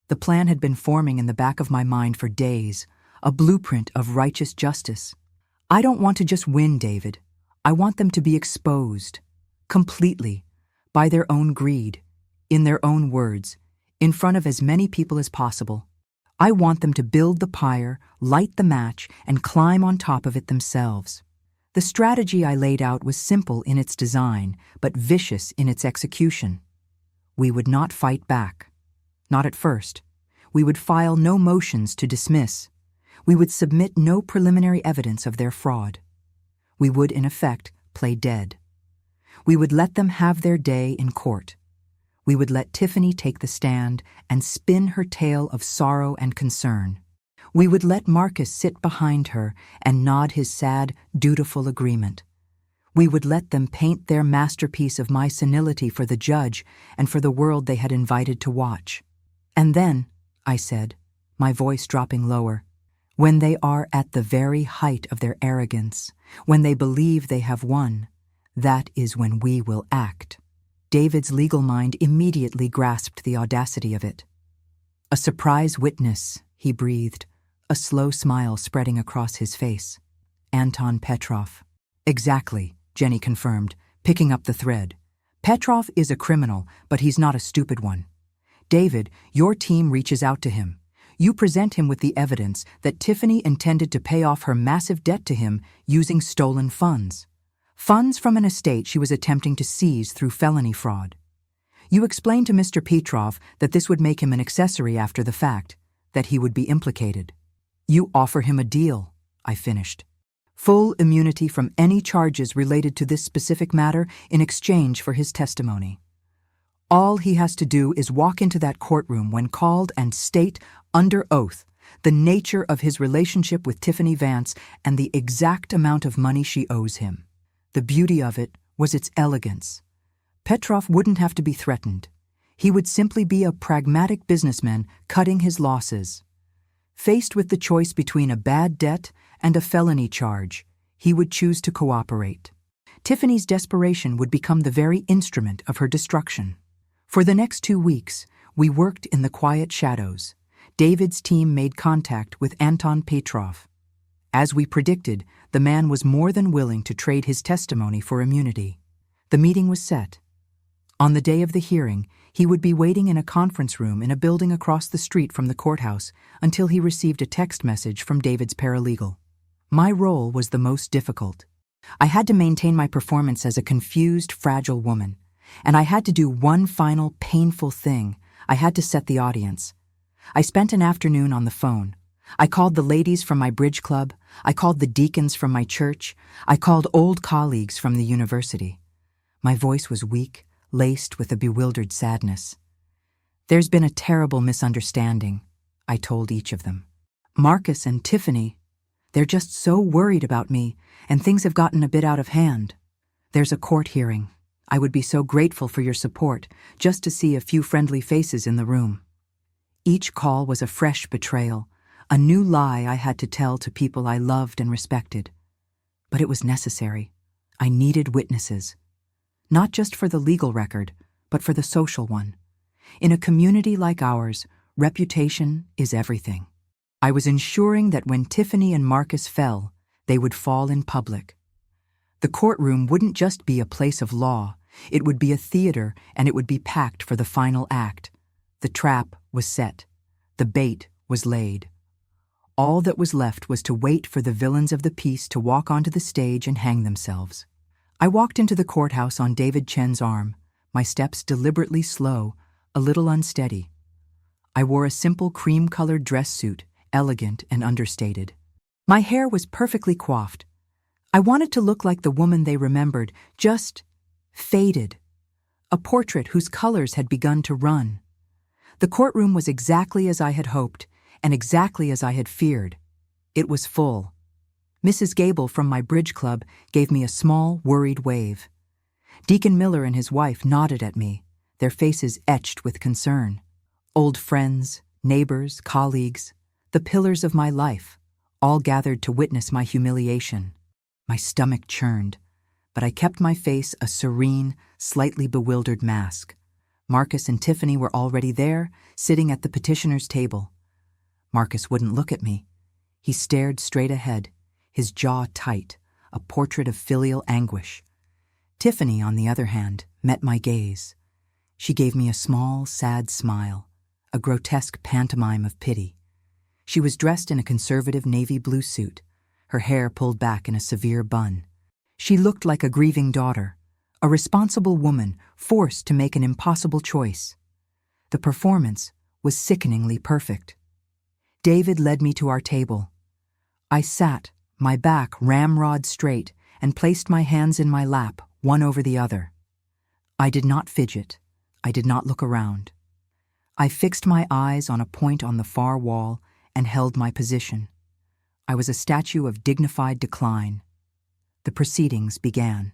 The plan had been forming in the back of my mind for days, a blueprint of righteous justice. I don't want to just win, David. I want them to be exposed, completely, by their own greed, in their own words, in front of as many people as possible. I want them to build the pyre, light the match, and climb on top of it themselves. The strategy I laid out was simple in its design, but vicious in its execution. We would not fight back. Not at first. We would file no motions to dismiss. We would submit no preliminary evidence of their fraud. We would, in effect, play dead. We would let them have their day in court. We would let Tiffany take the stand and spin her tale of sorrow and concern. We would let Marcus sit behind her and nod his sad, dutiful agreement. We would let them paint their masterpiece of my senility for the judge and for the world they had invited to watch. "And then," I said, my voice dropping lower, "when they are at the very height of their arrogance, when they believe they have won, that is when we will act." David's legal mind immediately grasped the audacity of it. "A surprise witness," he breathed, a slow smile spreading across his face. "Anton Petrov." "Exactly," Jenny confirmed, picking up the thread. "Petrov is a criminal, but he's not a stupid one. David, your team reaches out to him. You present him with the evidence that Tiffany intended to pay off her massive debt to him using stolen funds. Funds from an estate she was attempting to seize through felony fraud. You explain to Mr. Petrov that this would make him an accessory after the fact, that he would be implicated. You offer him a deal," I finished. "Full immunity from any charges related to this specific matter in exchange for his testimony. All he has to do is walk into that courtroom when called and state, under oath, the nature of his relationship with Tiffany Vance and the exact amount of money she owes him. The beauty of it was its elegance. Petrov wouldn't have to be threatened. He would simply be a pragmatic businessman cutting his losses. Faced with the choice between a bad debt and a felony charge, he would choose to cooperate. Tiffany's desperation would become the very instrument of her destruction. For the next 2 weeks, we worked in the quiet shadows. David's team made contact with Anton Petrov. As we predicted, the man was more than willing to trade his testimony for immunity. The meeting was set. On the day of the hearing, he would be waiting in a conference room in a building across the street from the courthouse until he received a text message from David's paralegal. My role was the most difficult. I had to maintain my performance as a confused, fragile woman, and I had to do one final, painful thing. I had to set the audience. I spent an afternoon on the phone. I called the ladies from my bridge club. I called the deacons from my church. I called old colleagues from the university. My voice was weak, laced with a bewildered sadness. "There's been a terrible misunderstanding," I told each of them. "Marcus and Tiffany, they're just so worried about me, and things have gotten a bit out of hand. There's a court hearing. I would be so grateful for your support, just to see a few friendly faces in the room." Each call was a fresh betrayal, a new lie I had to tell to people I loved and respected. But it was necessary. I needed witnesses. Not just for the legal record, but for the social one. In a community like ours, reputation is everything. I was ensuring that when Tiffany and Marcus fell, they would fall in public. The courtroom wouldn't just be a place of law, It would be a theater, and it would be packed for the final act. The trap was set. The bait was laid. All that was left was to wait for the villains of the piece to walk onto the stage and hang themselves. I walked into the courthouse on David Chen's arm, my steps deliberately slow, a little unsteady. I wore a simple cream-colored dress suit, elegant and understated. My hair was perfectly coiffed. I wanted to look like the woman they remembered, just faded. A portrait whose colors had begun to run. The courtroom was exactly as I had hoped, and exactly as I had feared. It was full. Mrs. Gable from my bridge club gave me a small, worried wave. Deacon Miller and his wife nodded at me, their faces etched with concern. Old friends, neighbors, colleagues, the pillars of my life, all gathered to witness my humiliation. My stomach churned, but I kept my face a serene, slightly bewildered mask. Marcus and Tiffany were already there, sitting at the petitioner's table. Marcus wouldn't look at me. He stared straight ahead, his jaw tight, a portrait of filial anguish. Tiffany, on the other hand, met my gaze. She gave me a small, sad smile, a grotesque pantomime of pity. She was dressed in a conservative navy blue suit, her hair pulled back in a severe bun. She looked like a grieving daughter, a responsible woman forced to make an impossible choice. The performance was sickeningly perfect. David led me to our table. I sat, my back ramrod straight, and placed my hands in my lap, one over the other. I did not fidget. I did not look around. I fixed my eyes on a point on the far wall and held my position. I was a statue of dignified decline. The proceedings began.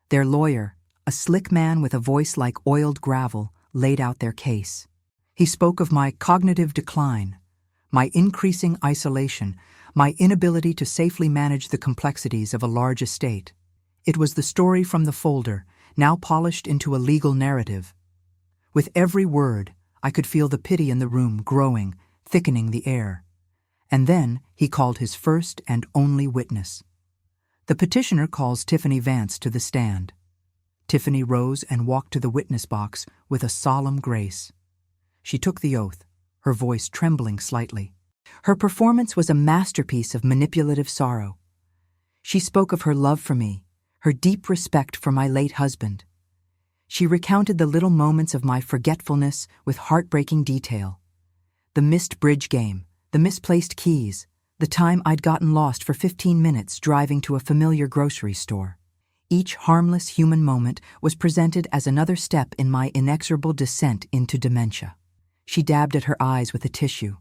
Their lawyer, a slick man with a voice like oiled gravel, laid out their case. He spoke of my cognitive decline, my increasing isolation, my inability to safely manage the complexities of a large estate. It was the story from the folder, now polished into a legal narrative. With every word, I could feel the pity in the room growing, thickening the air. And then he called his first and only witness. The petitioner calls Tiffany Vance to the stand. Tiffany rose and walked to the witness box with a solemn grace. She took the oath, her voice trembling slightly. Her performance was a masterpiece of manipulative sorrow. She spoke of her love for me, her deep respect for my late husband. She recounted the little moments of my forgetfulness with heartbreaking detail. The missed bridge game, the misplaced keys, the time I'd gotten lost for 15 minutes driving to a familiar grocery store. Each harmless human moment was presented as another step in my inexorable descent into dementia. She dabbed at her eyes with a tissue.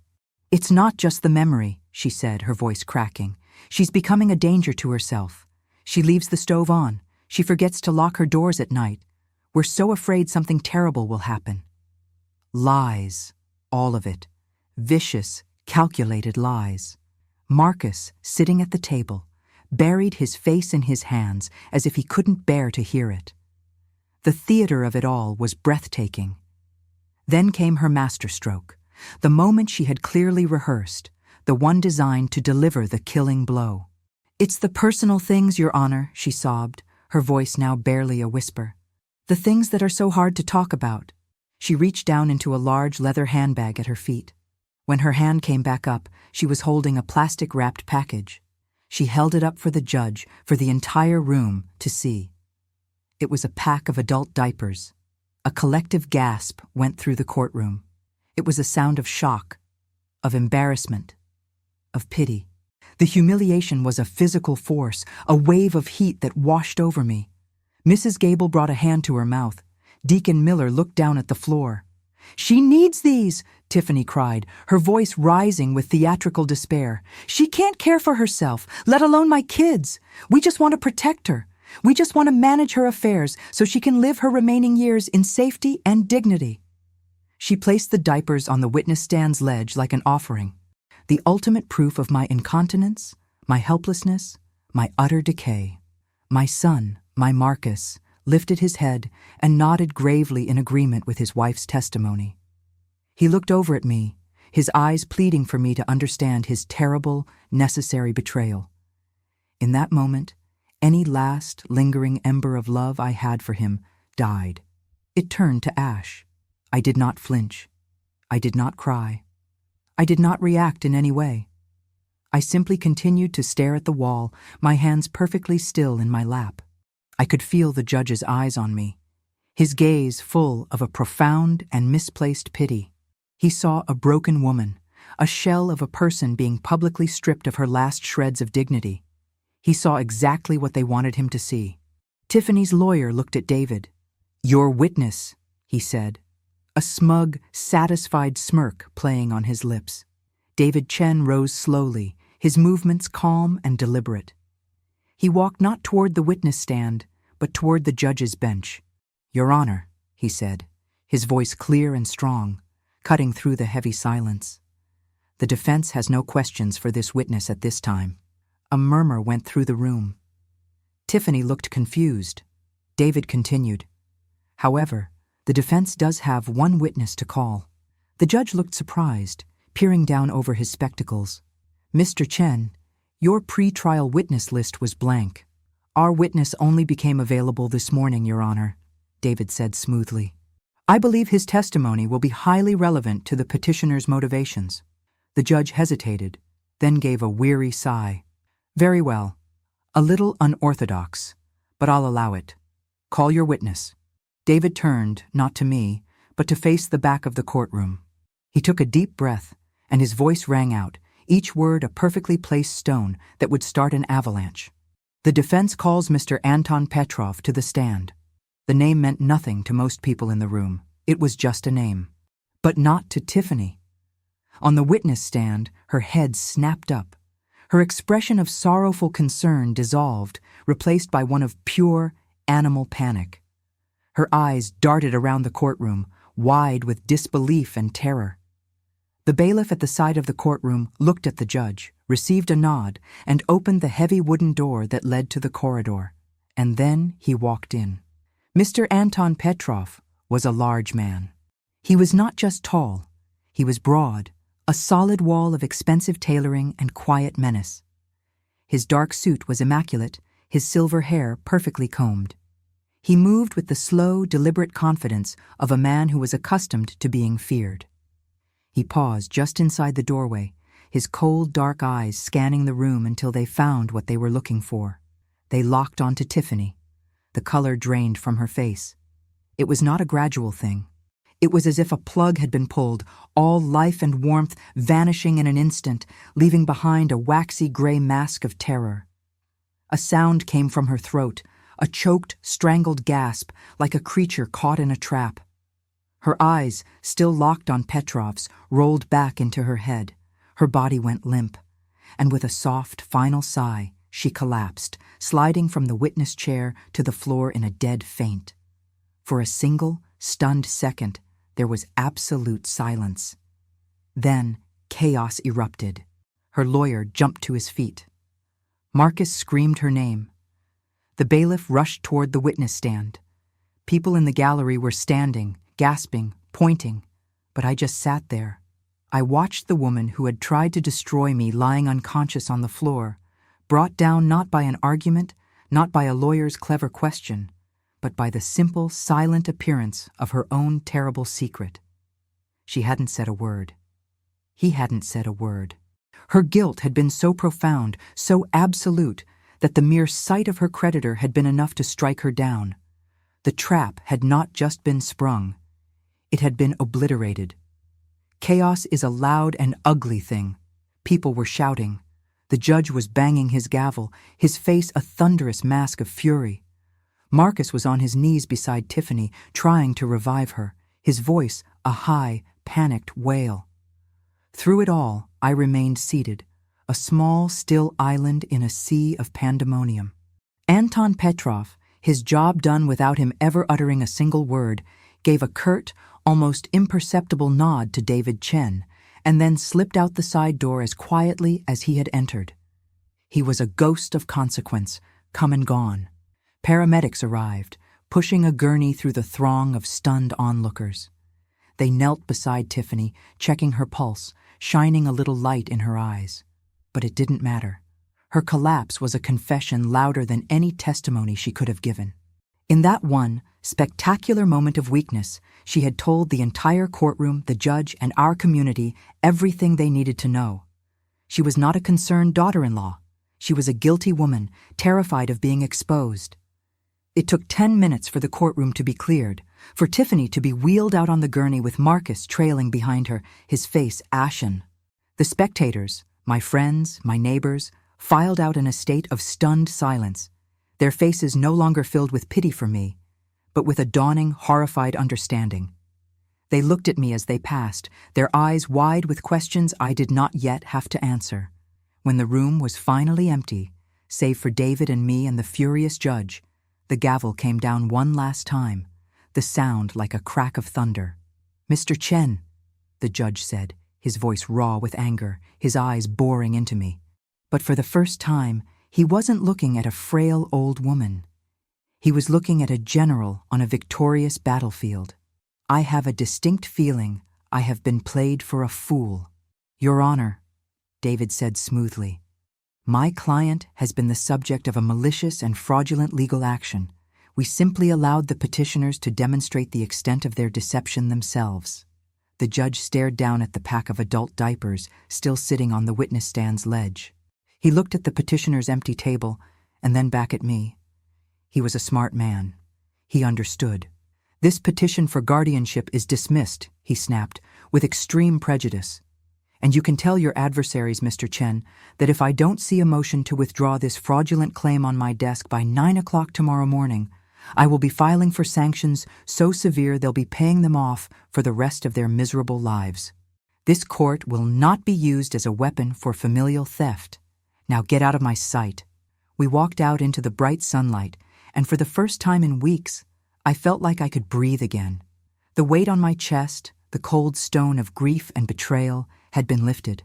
"It's not just the memory," she said, her voice cracking. "She's becoming a danger to herself. She leaves the stove on. She forgets to lock her doors at night. We're so afraid something terrible will happen." Lies, all of it. Vicious, calculated lies. Marcus, sitting at the table, buried his face in his hands as if he couldn't bear to hear it. The theater of it all was breathtaking. Then came her masterstroke, the moment she had clearly rehearsed, the one designed to deliver the killing blow. "It's the personal things, Your Honor," she sobbed, her voice now barely a whisper. "The things that are so hard to talk about." She reached down into a large leather handbag at her feet. When her hand came back up, she was holding a plastic-wrapped package. She held it up for the judge, for the entire room to see. It was a pack of adult diapers. A collective gasp went through the courtroom. It was a sound of shock, of embarrassment, of pity. The humiliation was a physical force, a wave of heat that washed over me. Mrs. Gable brought a hand to her mouth. Deacon Miller looked down at the floor. "She needs these," Tiffany cried, her voice rising with theatrical despair. "She can't care for herself, let alone my kids. We just want to protect her. We just want to manage her affairs so she can live her remaining years in safety and dignity." She placed the diapers on the witness stand's ledge like an offering, the ultimate proof of my incontinence, my helplessness, my utter decay. My son, my Marcus, lifted his head and nodded gravely in agreement with his wife's testimony. He looked over at me, his eyes pleading for me to understand his terrible, necessary betrayal. In that moment, any last, lingering ember of love I had for him died. It turned to ash. I did not flinch. I did not cry. I did not react in any way. I simply continued to stare at the wall, my hands perfectly still in my lap. I could feel the judge's eyes on me, his gaze full of a profound and misplaced pity. He saw a broken woman, a shell of a person being publicly stripped of her last shreds of dignity. He saw exactly what they wanted him to see. Tiffany's lawyer looked at David. "Your witness," he said, a smug, satisfied smirk playing on his lips. David Chen rose slowly, his movements calm and deliberate. He walked not toward the witness stand, but toward the judge's bench. "Your Honor," he said, his voice clear and strong, cutting through the heavy silence. "The defense has no questions for this witness at this time." A murmur went through the room. Tiffany looked confused. David continued, "However, the defense does have one witness to call." The judge looked surprised, peering down over his spectacles. "Mr. Chen, your pre-trial witness list was blank. Our witness only became available this morning, Your Honor," David said smoothly. "I believe his testimony will be highly relevant to the petitioner's motivations." The judge hesitated, then gave a weary sigh. "Very well. A little unorthodox, but I'll allow it. Call your witness." David turned, not to me, but to face the back of the courtroom. He took a deep breath, and his voice rang out, each word a perfectly placed stone that would start an avalanche. "The defense calls Mr. Anton Petrov to the stand." The name meant nothing to most people in the room. It was just a name. But not to Tiffany. On the witness stand, her head snapped up. Her expression of sorrowful concern dissolved, replaced by one of pure, animal panic. Her eyes darted around the courtroom, wide with disbelief and terror. The bailiff at the side of the courtroom looked at the judge, received a nod, and opened the heavy wooden door that led to the corridor. And then he walked in. Mr. Anton Petrov was a large man. He was not just tall. He was broad, a solid wall of expensive tailoring and quiet menace. His dark suit was immaculate, his silver hair perfectly combed. He moved with the slow, deliberate confidence of a man who was accustomed to being feared. He paused just inside the doorway, his cold, dark eyes scanning the room until they found what they were looking for. They locked onto Tiffany. The color drained from her face. It was not a gradual thing. It was as if a plug had been pulled, all life and warmth vanishing in an instant, leaving behind a waxy gray mask of terror. A sound came from her throat, a choked, strangled gasp, like a creature caught in a trap. Her eyes, still locked on Petrov's, rolled back into her head. Her body went limp, and with a soft, final sigh, she collapsed, sliding from the witness chair to the floor in a dead faint. For a single, stunned second, there was absolute silence. Then, chaos erupted. Her lawyer jumped to his feet. Marcus screamed her name. The bailiff rushed toward the witness stand. People in the gallery were standing, gasping, pointing, but I just sat there. I watched the woman who had tried to destroy me lying unconscious on the floor, brought down not by an argument, not by a lawyer's clever question, but by the simple, silent appearance of her own terrible secret. She hadn't said a word. He hadn't said a word. Her guilt had been so profound, so absolute, that the mere sight of her creditor had been enough to strike her down. The trap had not just been sprung. It had been obliterated. Chaos is a loud and ugly thing. People were shouting. The judge was banging his gavel, his face a thunderous mask of fury. Marcus was on his knees beside Tiffany, trying to revive her, his voice a high, panicked wail. Through it all, I remained seated, a small, still island in a sea of pandemonium. Anton Petrov, his job done without him ever uttering a single word, gave a curt, almost imperceptible nod to David Chen, and then slipped out the side door as quietly as he had entered. He was a ghost of consequence, come and gone. Paramedics arrived, pushing a gurney through the throng of stunned onlookers. They knelt beside Tiffany, checking her pulse, shining a little light in her eyes. But it didn't matter. Her collapse was a confession louder than any testimony she could have given. In that one spectacular moment of weakness, she had told the entire courtroom, the judge, and our community everything they needed to know. She was not a concerned daughter-in-law. She was a guilty woman, terrified of being exposed. It took 10 minutes for the courtroom to be cleared, for Tiffany to be wheeled out on the gurney with Marcus trailing behind her, his face ashen. The spectators, my friends, my neighbors, filed out in a state of stunned silence, their faces no longer filled with pity for me, but with a dawning, horrified understanding. They looked at me as they passed, their eyes wide with questions I did not yet have to answer. When the room was finally empty, save for David and me and the furious judge, the gavel came down one last time, the sound like a crack of thunder. "Mr. Chen," the judge said, his voice raw with anger, his eyes boring into me. But for the first time, he wasn't looking at a frail old woman. He was looking at a general on a victorious battlefield. "I have a distinct feeling I have been played for a fool." "Your Honor," David said smoothly, "my client has been the subject of a malicious and fraudulent legal action. We simply allowed the petitioners to demonstrate the extent of their deception themselves." The judge stared down at the pack of adult diapers still sitting on the witness stand's ledge. He looked at the petitioner's empty table and then back at me. He was a smart man. He understood. "This petition for guardianship is dismissed," he snapped, "with extreme prejudice. And you can tell your adversaries, Mr. Chen, that if I don't see a motion to withdraw this fraudulent claim on my desk by 9 o'clock tomorrow morning, I will be filing for sanctions so severe they'll be paying them off for the rest of their miserable lives. This court will not be used as a weapon for familial theft. Now get out of my sight." We walked out into the bright sunlight, and for the first time in weeks, I felt like I could breathe again. The weight on my chest, the cold stone of grief and betrayal, had been lifted.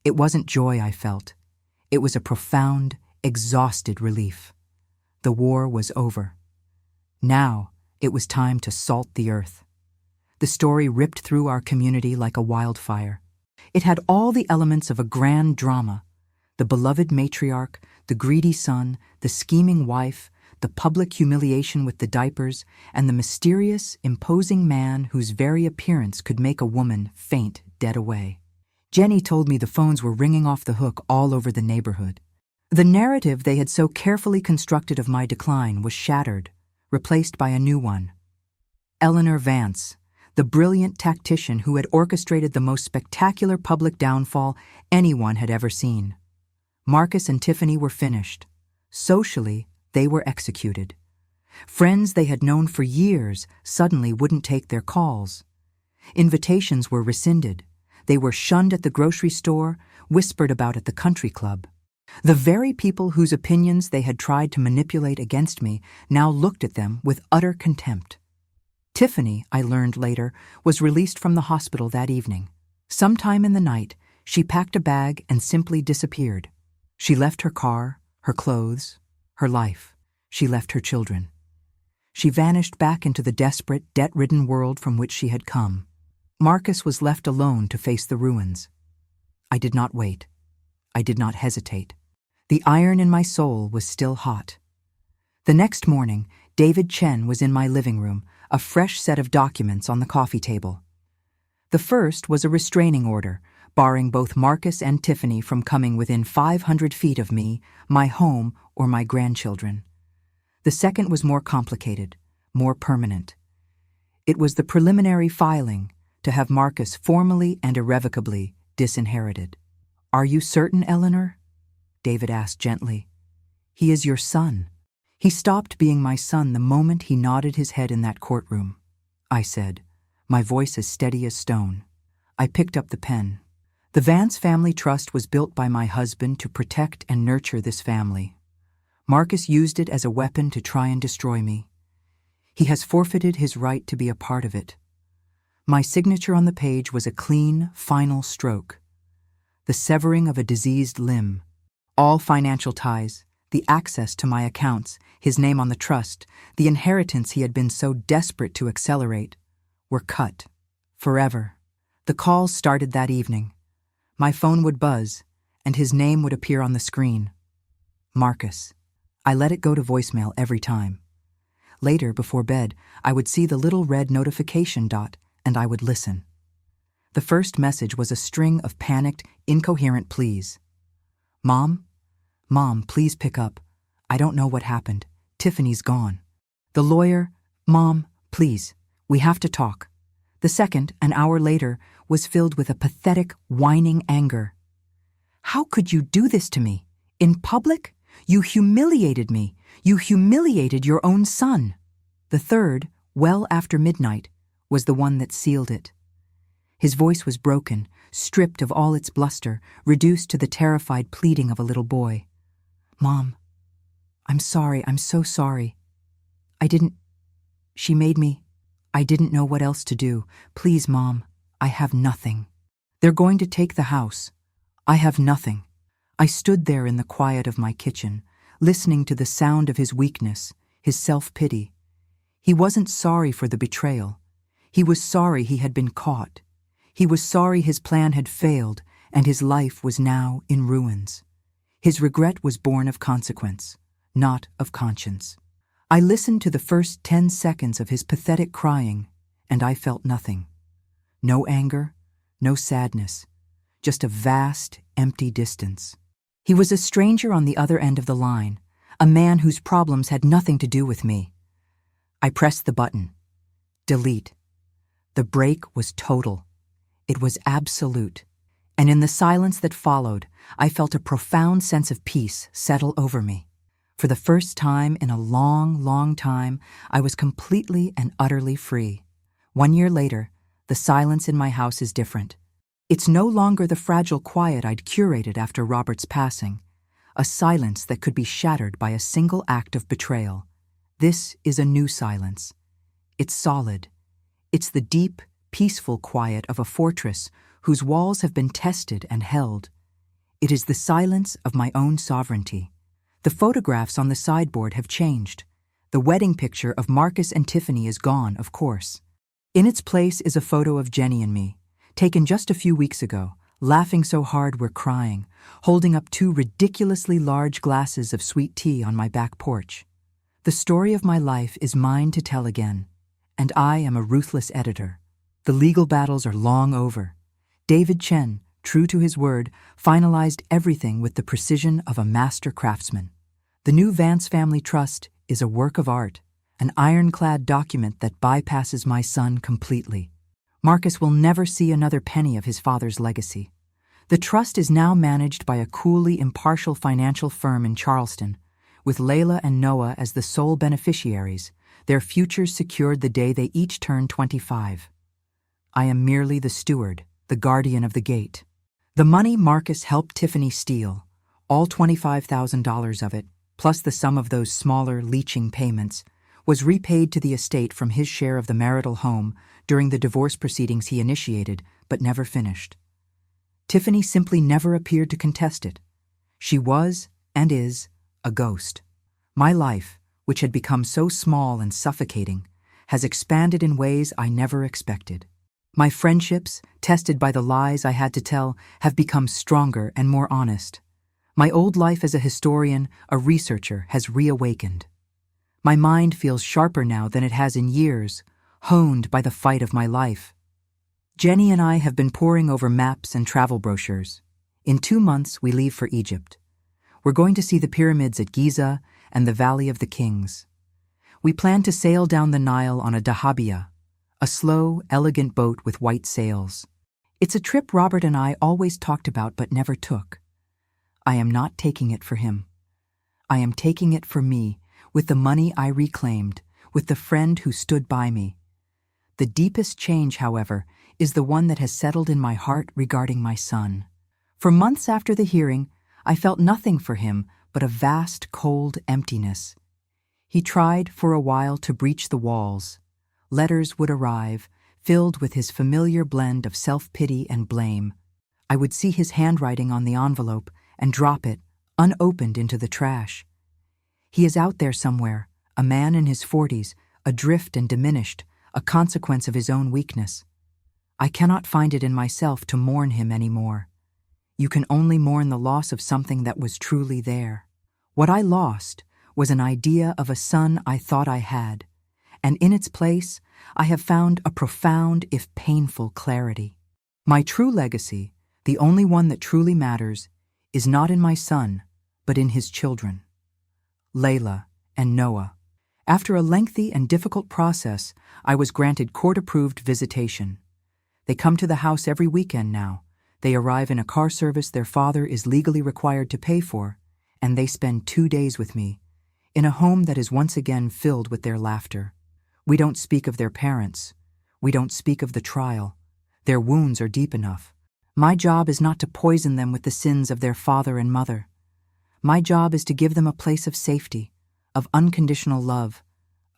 It wasn't joy I felt. It was a profound, exhausted relief. The war was over. Now it was time to salt the earth. The story ripped through our community like a wildfire. It had all the elements of a grand drama: the beloved matriarch, the greedy son, the scheming wife, the public humiliation with the diapers, and the mysterious, imposing man whose very appearance could make a woman faint dead away. Jenny told me the phones were ringing off the hook all over the neighborhood. The narrative they had so carefully constructed of my decline was shattered, replaced by a new one. Eleanor Vance, the brilliant tactician who had orchestrated the most spectacular public downfall anyone had ever seen. Marcus and Tiffany were finished. Socially, they were executed. Friends they had known for years suddenly wouldn't take their calls. Invitations were rescinded. They were shunned at the grocery store, whispered about at the country club. The very people whose opinions they had tried to manipulate against me now looked at them with utter contempt. Tiffany, I learned later, was released from the hospital that evening. Sometime in the night, she packed a bag and simply disappeared. She left her car, her clothes, her life. She left her children. She vanished back into the desperate, debt-ridden world from which she had come. Marcus was left alone to face the ruins. I did not wait. I did not hesitate. The iron in my soul was still hot. The next morning, David Chen was in my living room, a fresh set of documents on the coffee table. The first was a restraining order, barring both Marcus and Tiffany from coming within 500 feet of me, my home, or my grandchildren. The second was more complicated, more permanent. It was the preliminary filing to have Marcus formally and irrevocably disinherited. "Are you certain, Eleanor?" David asked gently. "He is your son." "He stopped being my son the moment he nodded his head in that courtroom," I said, my voice as steady as stone. I picked up the pen. The Vance Family Trust was built by my husband to protect and nurture this family. Marcus used it as a weapon to try and destroy me. He has forfeited his right to be a part of it. My signature on the page was a clean, final stroke. The severing of a diseased limb. All financial ties, the access to my accounts, his name on the trust, the inheritance he had been so desperate to accelerate, were cut. Forever. The calls started that evening. My phone would buzz, and his name would appear on the screen. Marcus. I let it go to voicemail every time. Later, before bed, I would see the little red notification dot, and I would listen. The first message was a string of panicked, incoherent pleas. Mom? Mom, please pick up. I don't know what happened. Tiffany's gone. The lawyer? Mom, please, we have to talk. The second, an hour later, was filled with a pathetic, whining anger. How could you do this to me? In public? You humiliated me. You humiliated your own son. The third, well after midnight, was the one that sealed it. His voice was broken, stripped of all its bluster, reduced to the terrified pleading of a little boy. Mom, I'm sorry, I'm so sorry. She made me. I didn't know what else to do. Please, Mom, I have nothing. They're going to take the house. I have nothing. I stood there in the quiet of my kitchen, listening to the sound of his weakness, his self-pity. He wasn't sorry for the betrayal. He was sorry he had been caught. He was sorry his plan had failed and his life was now in ruins. His regret was born of consequence, not of conscience. I listened to the first 10 seconds of his pathetic crying, and I felt nothing. No anger, no sadness, just a vast, empty distance. He was a stranger on the other end of the line, a man whose problems had nothing to do with me. I pressed the button. Delete. The break was total. It was absolute. And in the silence that followed, I felt a profound sense of peace settle over me. For the first time in a long, long time, I was completely and utterly free. 1 year later, the silence in my house is different. It's no longer the fragile quiet I'd curated after Robert's passing, a silence that could be shattered by a single act of betrayal. This is a new silence. It's solid. It's the deep, peaceful quiet of a fortress whose walls have been tested and held. It is the silence of my own sovereignty. The photographs on the sideboard have changed. The wedding picture of Marcus and Tiffany is gone, of course. In its place is a photo of Jenny and me, taken just a few weeks ago, laughing so hard we're crying, holding up 2 ridiculously large glasses of sweet tea on my back porch. The story of my life is mine to tell again, and I am a ruthless editor. The legal battles are long over. David Chen, true to his word, finalized everything with the precision of a master craftsman. The new Vance Family Trust is a work of art, an ironclad document that bypasses my son completely. Marcus will never see another penny of his father's legacy. The trust is now managed by a coolly impartial financial firm in Charleston, with Layla and Noah as the sole beneficiaries, their futures secured the day they each turn 25. I am merely the steward, the guardian of the gate. The money Marcus helped Tiffany steal, all $25,000 of it, plus the sum of those smaller, leeching payments, was repaid to the estate from his share of the marital home during the divorce proceedings he initiated but never finished. Tiffany simply never appeared to contest it. She was, and is, a ghost. My life, which had become so small and suffocating, has expanded in ways I never expected. My friendships, tested by the lies I had to tell, have become stronger and more honest. My old life as a historian, a researcher, has reawakened. My mind feels sharper now than it has in years, honed by the fight of my life. Jenny and I have been poring over maps and travel brochures. In 2 months, we leave for Egypt. We're going to see the pyramids at Giza and the Valley of the Kings. We plan to sail down the Nile on a dahabeah, a slow, elegant boat with white sails. It's a trip Robert and I always talked about but never took. I am not taking it for him. I am taking it for me, with the money I reclaimed, with the friend who stood by me. The deepest change, however, is the one that has settled in my heart regarding my son. For months after the hearing, I felt nothing for him but a vast, cold emptiness. He tried for a while to breach the walls. Letters would arrive, filled with his familiar blend of self-pity and blame. I would see his handwriting on the envelope and drop it, unopened, into the trash. He is out there somewhere, a man in his 40s, adrift and diminished, a consequence of his own weakness. I cannot find it in myself to mourn him anymore. You can only mourn the loss of something that was truly there. What I lost was an idea of a son I thought I had, and in its place, I have found a profound, if painful, clarity. My true legacy, the only one that truly matters, is not in my son, but in his children, Layla and Noah. After a lengthy and difficult process, I was granted court-approved visitation. They come to the house every weekend now. They arrive in a car service their father is legally required to pay for, and they spend 2 days with me, in a home that is once again filled with their laughter. We don't speak of their parents. We don't speak of the trial. Their wounds are deep enough. My job is not to poison them with the sins of their father and mother. My job is to give them a place of safety, of unconditional love,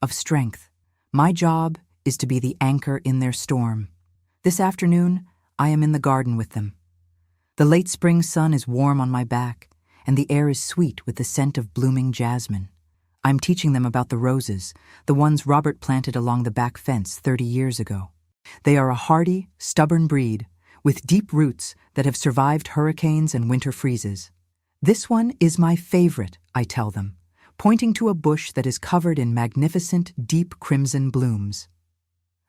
of strength. My job is to be the anchor in their storm. This afternoon, I am in the garden with them. The late spring sun is warm on my back, and the air is sweet with the scent of blooming jasmine. I'm teaching them about the roses, the ones Robert planted along the back fence 30 years ago. They are a hardy, stubborn breed, with deep roots that have survived hurricanes and winter freezes. This one is my favorite, I tell them, pointing to a bush that is covered in magnificent, deep crimson blooms.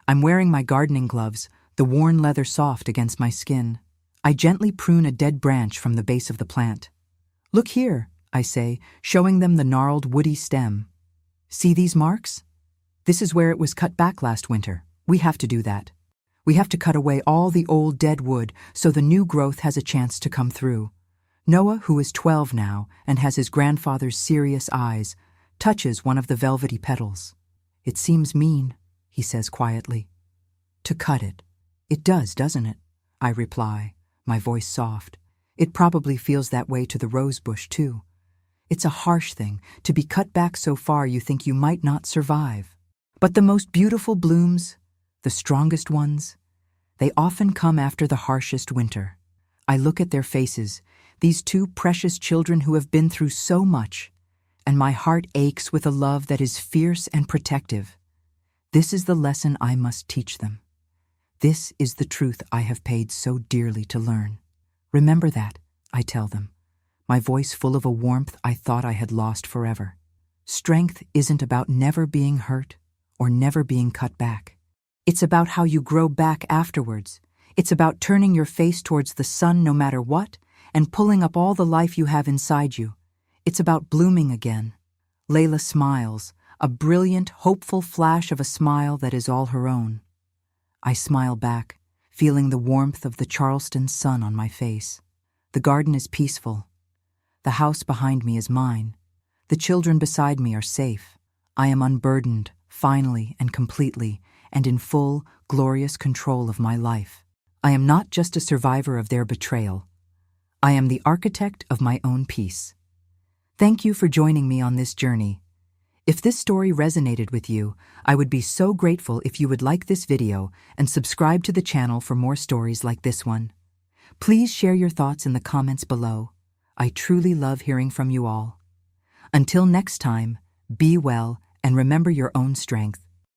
I'm wearing my gardening gloves, the worn leather soft against my skin. I gently prune a dead branch from the base of the plant. Look here, I say, showing them the gnarled woody stem. See these marks? This is where it was cut back last winter. We have to do that. We have to cut away all the old dead wood so the new growth has a chance to come through. Noah, who is 12 now and has his grandfather's serious eyes, touches one of the velvety petals. It seems mean, he says quietly. To cut it. It does, doesn't it? I reply, my voice soft. It probably feels that way to the rose bush, too. It's a harsh thing to be cut back so far you think you might not survive. But the most beautiful blooms, the strongest ones, they often come after the harshest winter. I look at their faces, these two precious children who have been through so much, and my heart aches with a love that is fierce and protective. This is the lesson I must teach them. This is the truth I have paid so dearly to learn. Remember that, I tell them, my voice full of a warmth I thought I had lost forever. Strength isn't about never being hurt or never being cut back. It's about how you grow back afterwards. It's about turning your face towards the sun no matter what and pulling up all the life you have inside you. It's about blooming again. Layla smiles, a brilliant, hopeful flash of a smile that is all her own. I smile back, feeling the warmth of the Charleston sun on my face. The garden is peaceful. The house behind me is mine. The children beside me are safe. I am unburdened, finally and completely, and in full, glorious control of my life. I am not just a survivor of their betrayal. I am the architect of my own peace. Thank you for joining me on this journey. If this story resonated with you, I would be so grateful if you would like this video and subscribe to the channel for more stories like this one. Please share your thoughts in the comments below. I truly love hearing from you all. Until next time, be well and remember your own strength.